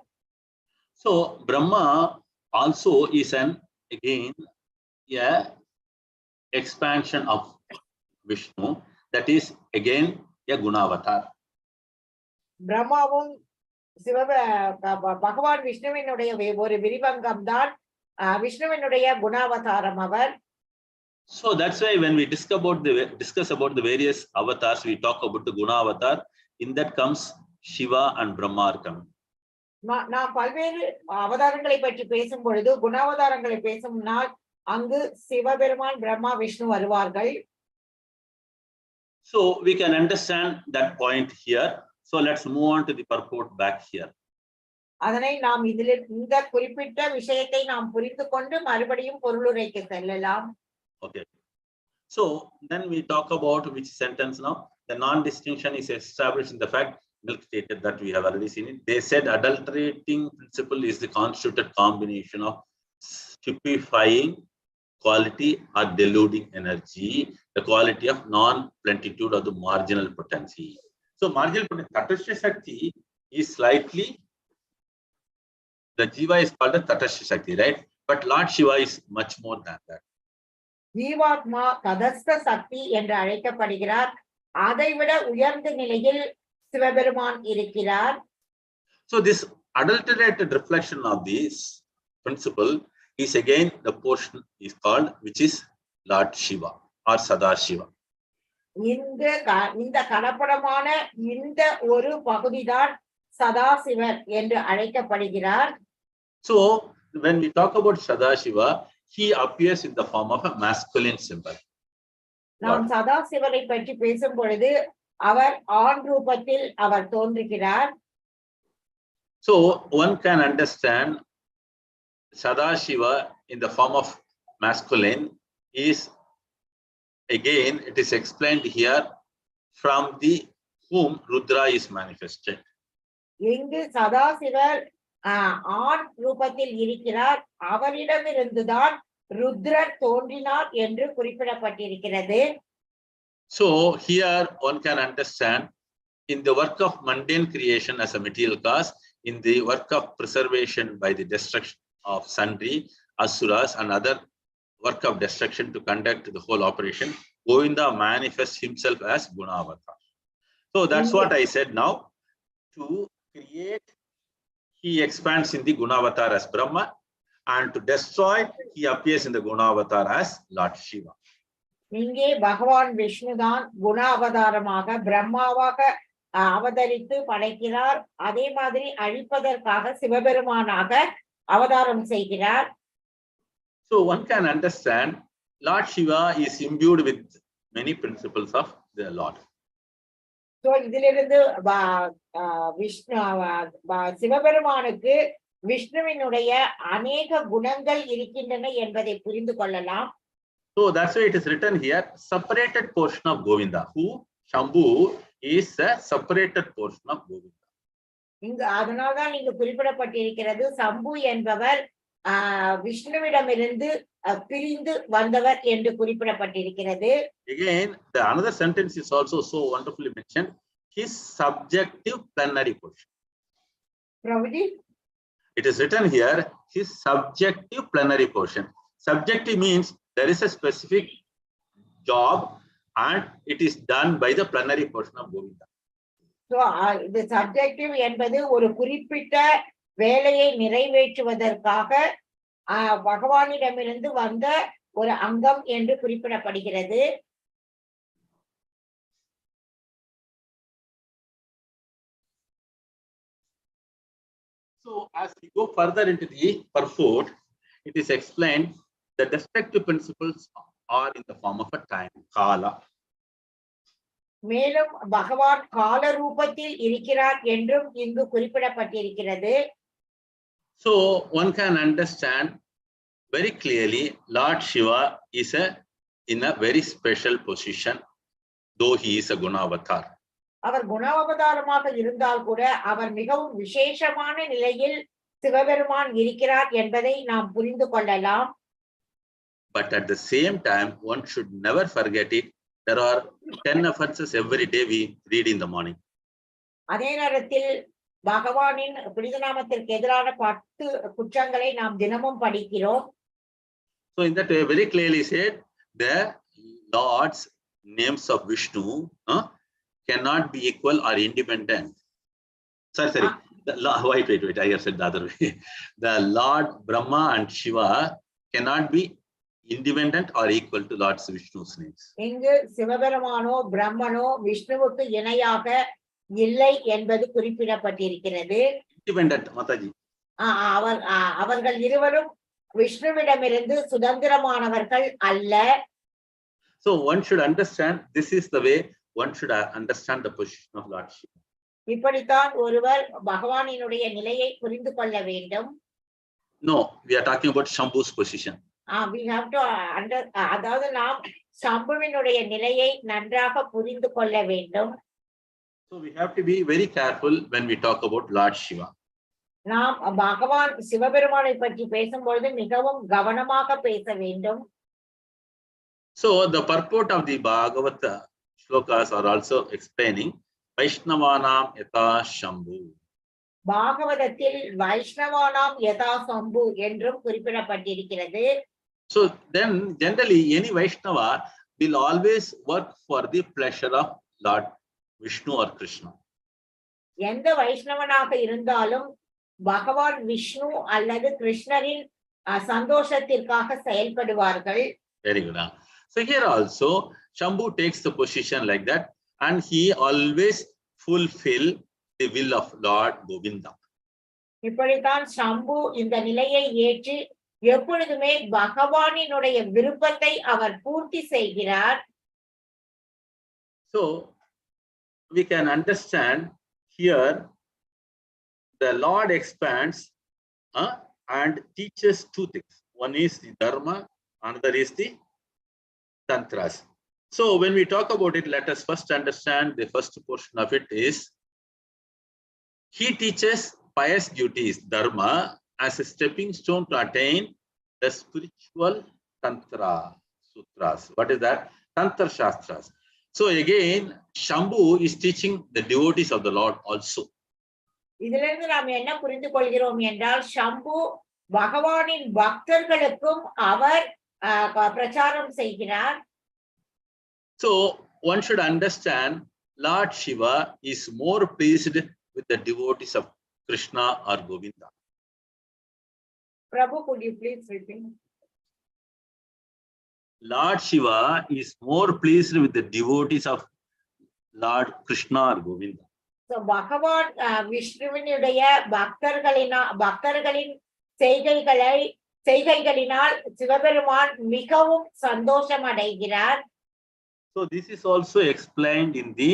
So Brahma also is again a expansion of Vishnu, that is again a Gunavatar. பிரம்மாவும் பகவான் விஷ்ணுவினுடைய ஒரு விரிவங்கம் தான் விஷ்ணுவினுடைய குணாவதாரம் அவர். So that's why when we discuss about the various avatars, we talk about the Guna avatar. In that comes Shiva and Brahma are coming. நாம் பல்வேறு அவதாரங்களை பற்றி பேசும் பொழுது குணாவதாரங்களை பேசும் நாள் அங்கு சிவபெருமான், பிரம்மா, விஷ்ணு வருவார்கள். So we can understand that point here. So let's move on to the purport back here. அதனை நாம் இதில் இந்த குறிப்பிட்ட விஷயத்தை நாம் புரிந்து கொண்டு மறுபடியும் பொருளுரைக்கு செல்லலாம். Okay. So then we talk about which sentence now. The non-distinction is established in the fact, Milk stated that we have already seen it. They said adulterating principle is the constituted combination of stupefying quality or deluding energy, the quality of non-plentitude or the marginal potency. So marginal potency, Tatashya Shakti is slightly, the Jiva is called a Tatashya Shakti, right? But Lord Shiva is much more than that. ஜீவாத்மா ததஸ்த சக்தி என்று அழைக்கப்படுகிறார். அதைவிட உயர்ந்த நிலையில் சிவபெருமான் இருக்கிறார். So this adulterated reflection of this principle is again the portion is called, which is Lord Shiva or Sadashiva. இந்த கலப்படமான இந்த ஒரு பகுதிதான் சதாசிவர் என்று அழைக்கப்படுகிறார். So when we talk about Sadashiva, he appears in the form of a masculine symbol. நாம் சதாசிவரை பற்றி பேசும் பொழுது அவர் ஆண் ரூபத்தில் அவர் தோன்றுகிறார். So one can understand Sadashiva in the form of masculine is, again, it is explained here, from the whom Rudra is manifested. இங்கு சதாசிவர் ஆண் ரூபத்தில் இருக்கிறார், அவரிடமிருந்துதான் ருத்ரர் தோன்றினார் என்று குறிப்பிடப்பட்டிருக்கிறது. So here one can understand, in the work of mundane creation as a material cause, in the work of preservation by the destruction of sundry asuras and other work of destruction to conduct the whole operation, Govinda manifests himself as Gunavatar. So that's what I said now. To create, he expands in the Gunavatar as Brahma, and to destroy, he appears in the Gunavatar as Lord Shiva. இங்கே பகவான் விஷ்ணு தான் குண அவதாரமாக பிரம்மாவாக அவதரித்து படைக்கிறார். அதே மாதிரி அழிப்பதற்காக சிவபெருமானாக அவதாரம் செய்கிறார். So one can understand Lord Shiva is imbued with many principles of the Lord. So இதிலிருந்து விஷ்ணு சிவபெருமானுக்கு விஷ்ணுவினுடைய அநேக குணங்கள் இருக்கின்றன என்பதை புரிந்து கொள்ளலாம். So that's why it is written here, separated portion of Govinda. Who? Shambhu is a separated portion of Govinda. இங்கு அதனால்தான் இங்கு குறிப்பிடப்பட்டிருக்கிறது, சம்பு என்பவர் விஷ்ணுவிடமிருந்து பிரிந்து வந்தவர் என்று குறிப்பிடப்பட்டிருக்கிறது. Again, the another sentence is also so wonderfully mentioned, his subjective plenary portion. Prabhuji? It is written here, his subjective plenary portion. Subjective means there is a specific job and it is done by the plenary portion of Govinda. So the subjective என்பது ஒரு குறிப்பிட்ட வேலையை நிறைவேற்றுவதற்காக பகவானிடமிருந்து வந்த ஒரு அங்கம் என்று குறிப்பிடப்படுகிறது. So as we go further into the purport, it is explained the destructive principles are in the form of a time, kala. மேலும் பகவான் கால ரூபத்தில் இருக்கிறார் என்றும் இங்கு குறிப்பிடப்பட்டிருக்கிறது. So one can understand very clearly Lord Shiva is in a very special position, though he is a Gunavatar. அவர் குணாவதாரமாக இருந்தால் கூட அவர் மிகவும் விசேஷமான நிலையில் சிவபெருமான் இருக்கிறார் என்பதை நாம் புரிந்து கொள்ளலாம். But at the same time, one should never forget it. There are 10 offenses every day we read in the morning. அதே நேரத்தில் பகவானின் புனித நாமத்திற்கு எதிரான 10 குற்றங்களை நாம் தினமும் படிக்கிறோம். So in that way, very clearly said, the Lord's names of Vishnu cannot be equal or independent. Sorry. Wait. I have said the other way. The Lord Brahma and Shiva cannot be independent or equal to Lord Vishnu's names. இங்கு சிவபெருமானோ பிரம்மனோ விஷ்ணுவுக்கு இணையாக இல்லை என்பது குறிப்பிடப்பட்டிருக்கிறது. Independent, Mataji. அவர்கள் இருவரும் விஷ்ணுவிடமிருந்து சுதந்திரமானவர்கள் அல்ல. So one should understand, this is the way one should understand the position of Lord Shiva. இப்படித்தான் ஒருவர் பகவானினுடைய நிலையை புரிந்து கொள்ள வேண்டும். No, we are talking about Shambhu's position. We have to அதாவது நாம் சம்புவினுடைய நிலையை நன்றாக புரிந்து கொள்ள வேண்டும். So we have to be very careful when we talk about Lord Shiva. நாம் பகவான் சிவபெருமானை பற்றி பேசும்பொழுது மிகவும் கவனமாக பேச வேண்டும். So the purport of the Bhagavata shlokas are also explaining Vaishnavanam yatha Shambhu. பாகவதத்தில் வைஷ்ணவானாம் யதா சம்பு என்றும் குறிப்பிடப்பட்டிருக்கிறது. So then generally any Vaishnava will always work for the pleasure of Lord Vishnu or Krishna. எந்த வைஷ்ணவனாக இருந்தாலும் பகவான் விஷ்ணு அல்லது கிருஷ்ணரின் சந்தோஷத்திற்காக செயல்படுவார்கள். Very good. So here also, Shambhu takes the position like that, and he always fulfill the will of Lord Govinda. இப்படித்தான் சம்பு இந்த நிலையை ஏற்று எப்பொழுதுமே பகவானினுடைய விருப்பத்தை அவர் பூர்த்தி செய்கிறார். So we can understand here the Lord expands and teaches two things. One is the Dharma, another is the Tantras. So when we talk about it, let us first understand the first portion of it is he teaches pious duties, Dharma, as a stepping stone to attain the spiritual Tantra Sutras. What is that? Tantra Shastras. So again, Shambhu is teaching the devotees of the Lord also. இதிலிருந்து நாம் என்ன புரிந்து கொள்கிறோம் என்றால் சம்பு பகவானின் பக்தர்களுக்கும் அவர் பிரச்சாரம் செய்கிறார். So one should understand Lord Shiva is more pleased with the devotees of Krishna or Govinda. Prabhu, could you please repeat? Lord Shiva is more pleased with the devotees of Lord Krishna or Govinda. So பகவான் விஷ்ணுவினுடைய பக்தர்களின் செய்கைகளினால் சிவபெருமான் மிகவும் சந்தோஷம் அடைகிறார். So this is also explained in the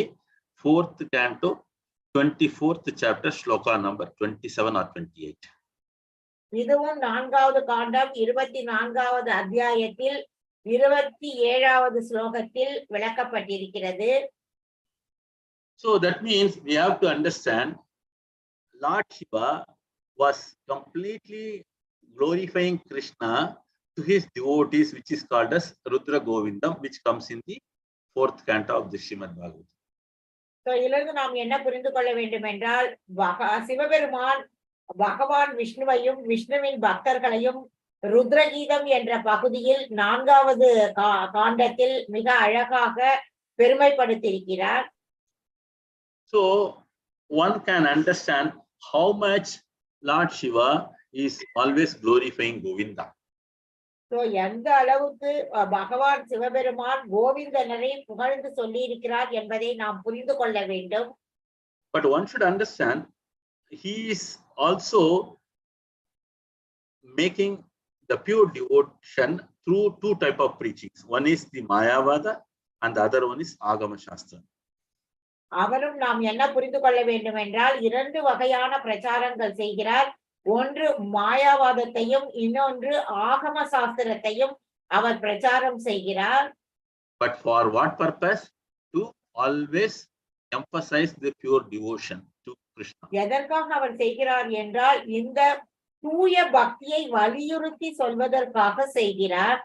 4th canto, 24th chapter, shloka number 27 or 28. இதுவும் 4வது காண்டம் 24வது அத்தியாயத்தில் 27வது ஸ்லோகத்தில் விளக்கப்பட்டிருக்கிறது. So that means we have to understand Lord Shiva was completely glorifying Krishna to his devotees, which is called as Rudra Govindam, which comes in the 4th canto of the Srimad Bhagavatam. So இதிலிருந்து நாம் என்ன புரிந்து கொள்ள வேண்டும் என்றால் சிவபெருமான் பகவான் விஷ்ணுவையும் விஷ்ணுவின் பக்தர்களையும் ருத்ரகீதம் என்ற பகுதியில் 4வது காண்டத்தில் மிக அழகாக பெருமைப்படுத்தியிருக்கிறார். So one can understand how much Lord Shiva is always glorifying Govinda. So எந்த அளவுக்கு பகவான் சிவபெருமான் கோவிந்தனரை புகழ்ந்து சொல்லி இருக்கிறார் என்பதை நாம் புரிந்து கொள்ள வேண்டும். But one should understand he is also making the pure devotion through two types of preachings. One is the Mayavada and the other one is Agama Shastra. அவரும் நாம் என்ன புரிந்து கொள்ள வேண்டும் என்றால் 2 வகையான பிரச்சாரங்கள் செய்கிறார். ஒன்று மாயாவாதத்தையும் இன்னொன்று ஆகம சாஸ்திரத்தையும் அவர் பிரச்சாரம் செய்கிறார். But for what purpose? To always emphasize the pure devotion to Krishna. எதற்காக அவர் செய்கிறார் என்றால் இந்த தூய பக்தியை வலியுறுத்தி சொல்வதற்காக செய்கிறார்.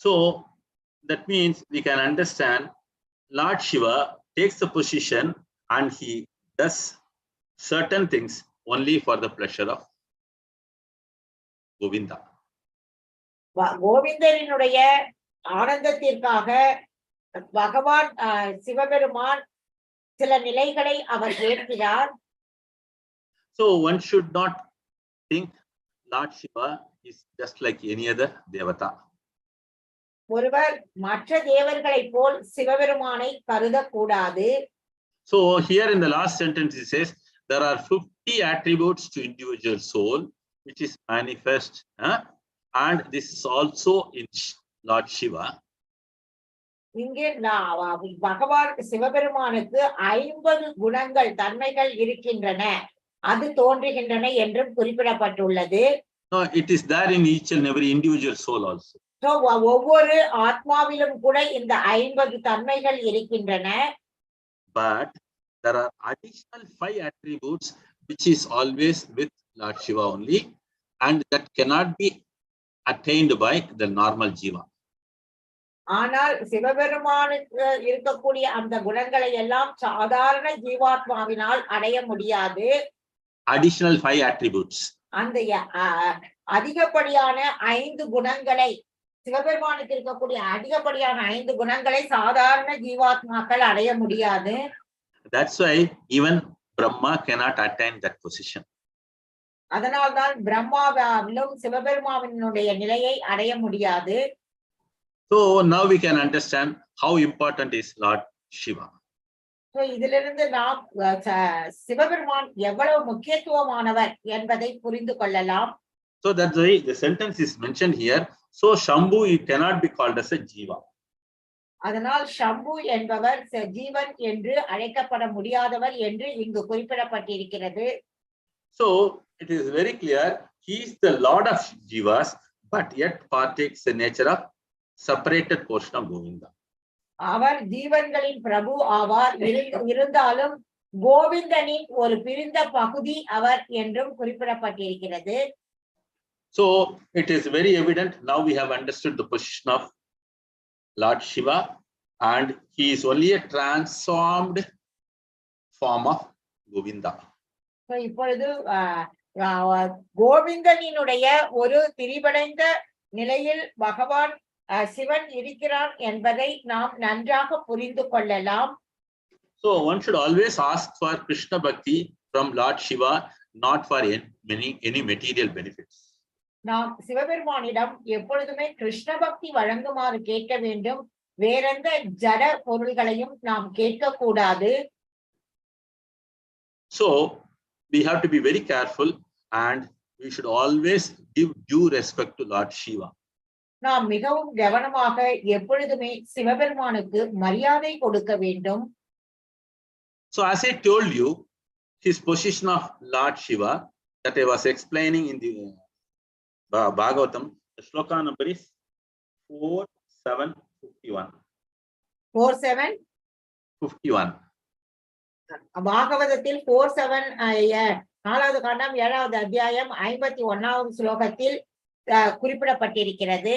So that means we can understand Lord Shiva takes the position and he does certain things only for the pleasure of Govinda. கோவிந்தரினுடைய ஆனந்தத்திற்காக பகவான் சிவபெருமான் சில நிலைகளை அவர் ஏற்கிறார். So one should not think Lord Shiva is just like any other devata. ஒருவர் மற்ற தேவர்களை போல் சிவபெருமானை கருதக்கூடாது. So here in the last sentence it says there are 50 attributes to individual soul which is manifest, and this is also in Lord Shiva. இங்கே பகவான் சிவபெருமானுக்கு 50 குணங்கள் தன்மைகள் இருக்கின்றன, அது தோன்றுகின்றன என்றும் குறிப்பிடப்பட்டுள்ளது. No, it is there in each and every individual soul also. So ஒவ்வொரு ஆத்மாவிலும் கூட இந்த 50 தன்மைகள் இருக்கின்றன. But there are additional 5 attributes which is always with Lord Shiva only, and that cannot be attained by the normal jiva. ஆனால் சிவபெருமானுக்கு இருக்கக்கூடிய அந்த குணங்களை எல்லாம் சாதாரண ஜீவாத்மாவினால் அடைய முடியாது. Additional 5 attributes. அந்த அதிகப்படியான 5 குணங்களை சிவபெருமானுக்கு இருக்கக்கூடிய அதிகப்படியான 5 குணங்களை சாதாரண ஜீவாத்மாக்கள் அடைய முடியாது. That's why even Brahma cannot attain that position. அதனால்தான் பிரம்மாவிலும் சிவபெருமாவினுடைய நிலையை அடைய முடியாது. So now we can understand how important is Lord Shiva. So இதிலிருந்து நாம் சிவபெருமான் எவ்வளவு முக்கியத்துவமானவர் என்பதை புரிந்து கொள்ளலாம். So that's why the sentence is mentioned here. So Shambhu, it cannot be called as a Jiva. அதனால் ஷம்பு என்பவர் ஜீவன் என்று அழைக்கப்பட முடியாதவர் என்று இங்கு குறிப்பிடப்பட்டிருக்கிறது. So it is very clear, he is the Lord of Jivas, but yet partakes the nature of separated portion of Govinda. அவர் ஜீவன்களின் பிரபு ஆவார், இருந்தாலும் கோவிந்தனின் ஒரு பிரிந்த பகுதி அவர் என்றும் குறிப்பிடப்பட்டிருக்கிறது. So it is very evident, now we have understood the position of Lord Shiva, and he is only a transformed form of Govinda. So இப்பொழுது கோவிந்தனினுடைய ஒரு திரிபடைந்த நிலையில் பகவான் சிவன் இருக்கிறான் என்பதை நாம் நன்றாக புரிந்து கொள்ளலாம். So one should always ask for Krishna Bhakti from Lord Shiva, not for any material benefits. நாம் சிவபெருமானிடம் எப்பொழுதுமே கிருஷ்ண பக்தி வழங்குமாறு கேட்க வேண்டும், வேறெந்த ஜட பொருள்களையும் நாம் கேட்க கூடாது. So we have to be very careful, and we should always give due respect to Lord Shiva. நாம் மிகவும் கவனமாக எப்பொழுதுமே சிவபெருமானுக்கு மரியாதை கொடுக்க வேண்டும். So as I told you, his position of Lord Shiva that I was explaining in the Bhagavatam, the shloka number is 4751. 4751. பாகவதத்தில் 47 4வது காண்டம் 7வது அத்தியாயம் 51வது ஸ்லோகத்தில் குறிப்பிடப்பட்டிருக்கிறது.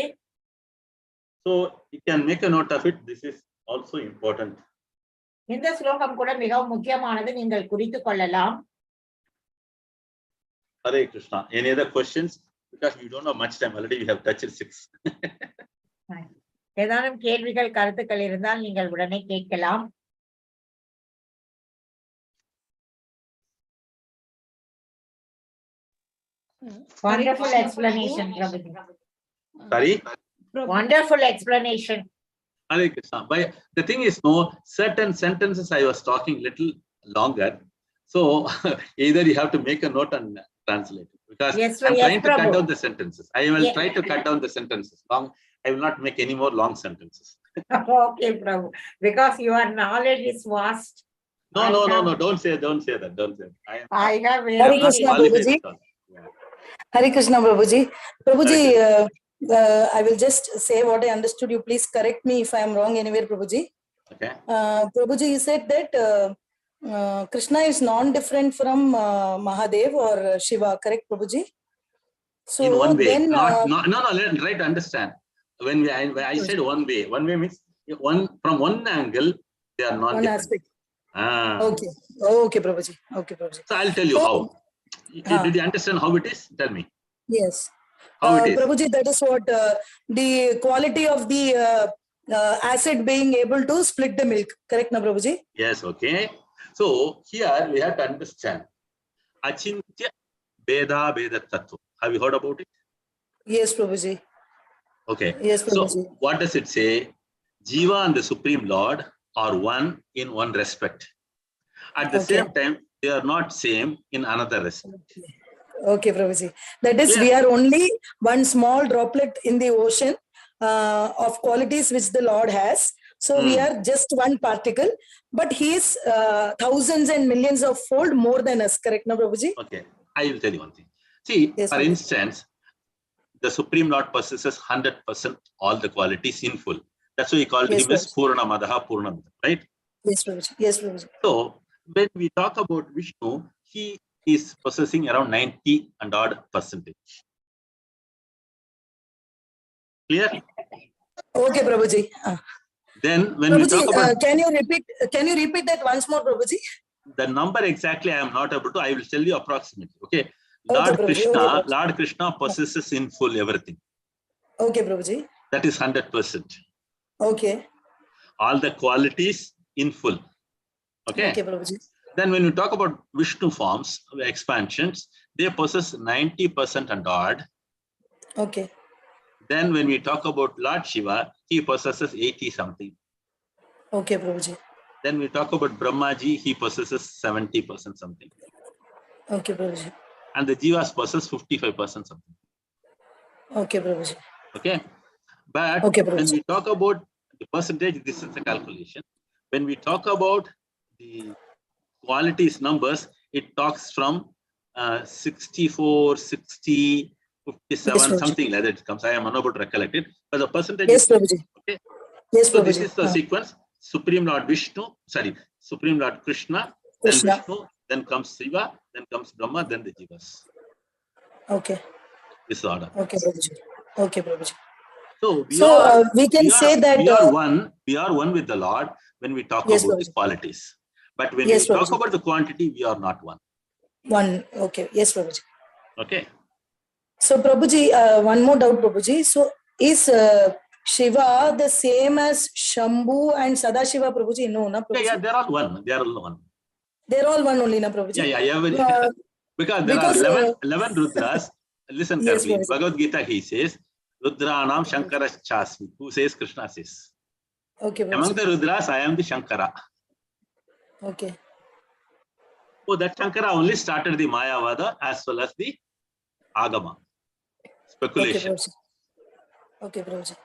So you can make a note of it. This is also important. இந்த ஸ்லோகம் கூட மிகவும் முக்கியமானது, நீங்கள் குறித்து கொள்ளலாம். Hare Krishna. Any other questions? Because we don't have much time, already we have touched 6. ஏதானும் கேள்விகள் கருத்துக்கள் இருந்தால் நீங்கள் உடனே கேட்கலாம். Wonderful explanation, Prabhuji. Sorry? Wonderful explanation. Hare Krishna. But the thing is, no, certain sentences I was talking little longer. So either you have to make a note and translate it. Because I'm trying to cut down the sentences. I will try to cut down the sentences. I will not make any more long sentences. Okay, Prabhu. Because your knowledge is vast. No. Don't say that. Don't say that. I have Hare Krishna, Prabhuji. Hare Krishna, Prabhuji. Prabhuji, I will just say what I understood. You please correct me if I am wrong anywhere, Prabhuji. Okay. Prabhuji, you said that Krishna is non-different from Mahadev or Shiva, correct, Prabhuji? So in one way, then, try to understand. When I said one way means from one angle they are non-different. One aspect. Okay, Prabhuji. Okay, Prabhuji. So I'll tell you how. Did you understand how it is? Tell me. Yes. How it is? Prabhuji, that is what the quality of the acid being able to split the milk. Correct, na Prabhuji? Yes, okay. So here we have to understand Achintya Veda Tattva. Have you heard about it? Yes, Prabhuji. Okay. Yes, Prabhuji. So what does it say? Jiva and the Supreme Lord are one in one respect. At the same time, they are not same in another respect. Okay, Prabhuji. That is, we are only one small droplet in the ocean of qualities which the Lord has. So we are just one particle, but he is thousands and millions of fold more than us. Correct, na Prabhuji? Okay, I will tell you one thing. See, yes, for instance, the Supreme Lord possesses 100% all the qualities in full. That's why he called him as Purnamadaha Purnamada, right? Yes, Prabhuji. Yes, Prabhuji. So when we talk about Vishnu, he is possessing around 90 and odd percentage. Clear? Okay, Prabhuji. Then when Prabhuji, we talk about can you repeat that once more, Prabhuji? The number exactly I am not able to. I will tell you approximately. Okay. Lord Krishna possesses in full everything. Okay, Prabhuji. That is 100%. Okay. All the qualities in full. Okay. Okay, Prabhuji. Then when we talk about Vishnu forms, expansions, they possess 90% and odd. Okay. Then when we talk about Lord Shiva, he possesses 80 something. Okay, Prabhuji. Then we talk about Brahmaji, he possesses 70% something. Okay, Prabhuji. And the Jivas possess 55% something. Okay, Prabhuji. Okay. But Okay, when Prabhuji. we talk about the percentage, this is a calculation. When we talk about the qualities numbers, it talks from 64, 60, 57, Yes, something like that it comes. I am unable to recollect it. But the percentage Yes, is Prabhuji. okay. Yes, So Prabhuji. this is the sequence. Supreme Lord Supreme Lord Krishna, then Krishna. Vishnu, then comes Shiva, then comes Brahma, then the Jivas. Okay. This order. Okay, Prabhuji. Okay, Prabhuji. So we can say that we are one with the Lord when we talk Yes, about Prabhuji. the qualities. But when Yes, we talk Prabhuji. about the quantity, we are not one. One. Okay. Yes, Prabhuji. Okay. So, Prabhuji, one more doubt, Prabhuji. So, is Shiva the same as Shambhu and Sadashiva, Prabhuji? No, na Prabhuji. Yeah, they're all one. They are all one. They're all one only, na Prabhuji. Yeah. Because there are 11 Rudras. Listen Yes, carefully. Prabhuji. Bhagavad Gita, he says, Rudranam Shankara Chasmi. Who says Krishna says? Okay, Prabhuji. Among the Rudras, I am the Shankara. Okay. So that Shankara only started the Mayavada as well as the Agama. Speculation. Okay, Prabhuji. Okay, Prabhuji.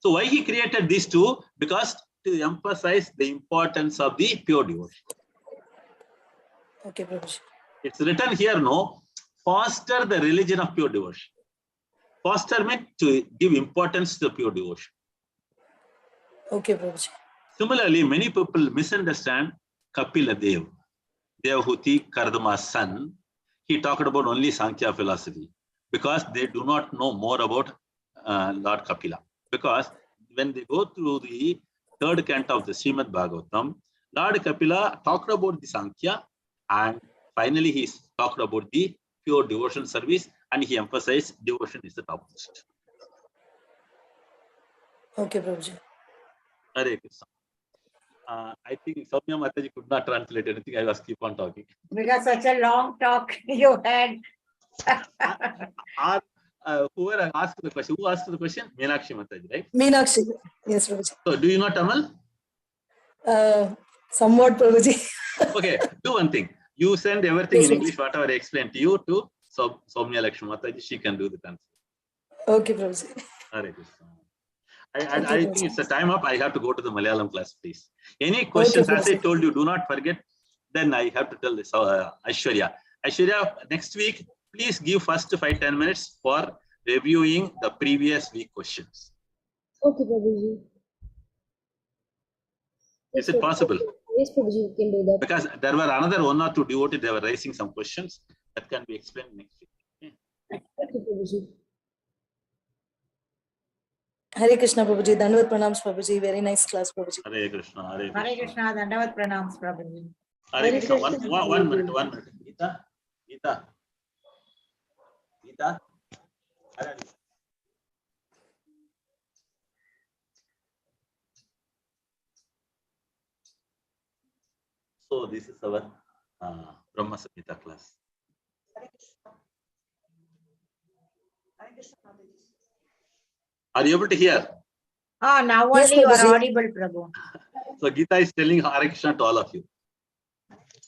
So why he created these two? Because to emphasize the importance of the pure devotion. Okay, Prabhuji. It's written here, no, foster the religion of pure devotion. Foster meant to give importance to pure devotion. Okay, Prabhuji. Similarly, many people misunderstand Kapila Dev, Devahuti Kardama's son. He talked about only Sankhya philosophy because they do not know more about Lord Kapila. Because when they go through the third canto of the Srimad Bhagavatam, Lord Kapila talked about the Sankhya and finally he talked about the pure devotion service and he emphasized devotion is the topmost. Okay, Prabhuji. Hare Krishna. I think Soumya Mataji could not translate anything. I was keep on talking. Because such a long talk you had. Whoever asked the question, who asked the question? Meenakshi Mataji, right? Meenakshi. Yes, Prabhuji. So, do you know Tamil? Somewhat, Prabhuji. Okay, do one thing. You send everything Yes, in English, whatever I explained to you, to Soumya Lakshmi Mataji. She can do the translation. Okay, Prabhuji. Hare Krishna. I think it's the time up. I have to go to the Malayalam class, please. Any questions? As I told you, do not forget. Then I have to tell this Aishwarya. Aishwarya, next week, please give first 5-10 minutes for reviewing the previous week questions. Okay, Prabhuji. Is it possible? Yes, Prabhuji, we can do that. Because there were another 1 or 2 devotees, they were raising some questions that can be explained next week. Okay, Prabhuji. Hare Krishna, Prabhuji. Dandavat pranams, Prabhuji. Very nice class, Prabhuji. Hare Krishna, Hare Krishna. Hare Krishna, Dandavat pranams, Prabhuji. Hare Krishna. One minute. Gita. Hare. So this is our Brahma Samhita class. Are you able to hear? Now Yes, only you are Prabhuji. audible, Prabhu. So Gita is telling Hare Krishna to all of you.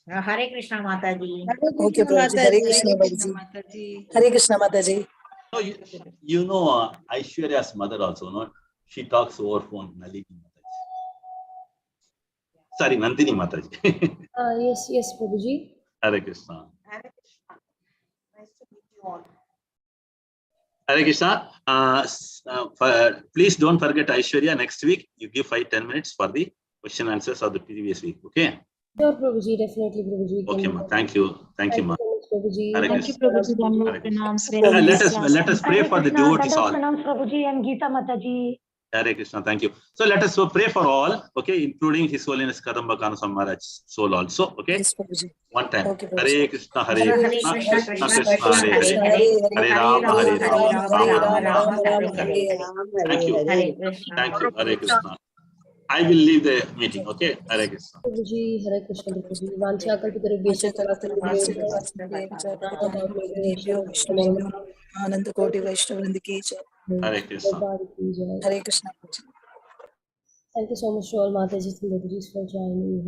Hare Krishna, Mataji. Okay, Prabhuji. Hare Krishna, Prabhuji. Hare Krishna, Mataji. No, you know Aishwarya's mother also, no? She talks over phone, Nalini Mataji. Sorry, Nandini Mataji. Yes, Prabhuji. Hare Krishna. Hare Krishna. Nice to meet you all. Hare Krishna. Please don't forget Aishwarya. Next week, you give 5-10 minutes for the question answers of the previous week. Okay? Sure, Prabhuji, definitely, Prabhuji. Okay, ma. Thank you. Thank you, ma. Prabhuji. Hare Thank you, Krishna. Prabhuji. Hare Pranams. Krishna. Very nice class. Let us pray for the devotees all. Pranams, Prabhuji and Geeta Mataji. Hare Krishna. Thank you. So let us pray for all. Okay, including His Holiness Kadamba Kanasam Maharaj's soul also. Okay. Yes, Prabhuji. One time. Okay, Prabhuji. Hare Krishna. Hare Hare Krishna. Krishna, Krishna Krishna Krishna. Hare Krishna, Hare. Hare Hare Rama. Hare Rama. Rama Rama. Hare Hare Hare. Thank you. Hare Krishna. Thank you. Hare Krishna. I will leave the meeting. Okay. Hare Krishna. Prabhuji, Hare Krishna, Prabhuji. Vancha kalpitaru Anand Koti Vaishnav Vrinda ki jai. Hare Krishna. Prabhupada ki jai. Hare Krishna. Thank you so much to all Mataji and Dadajis for joining.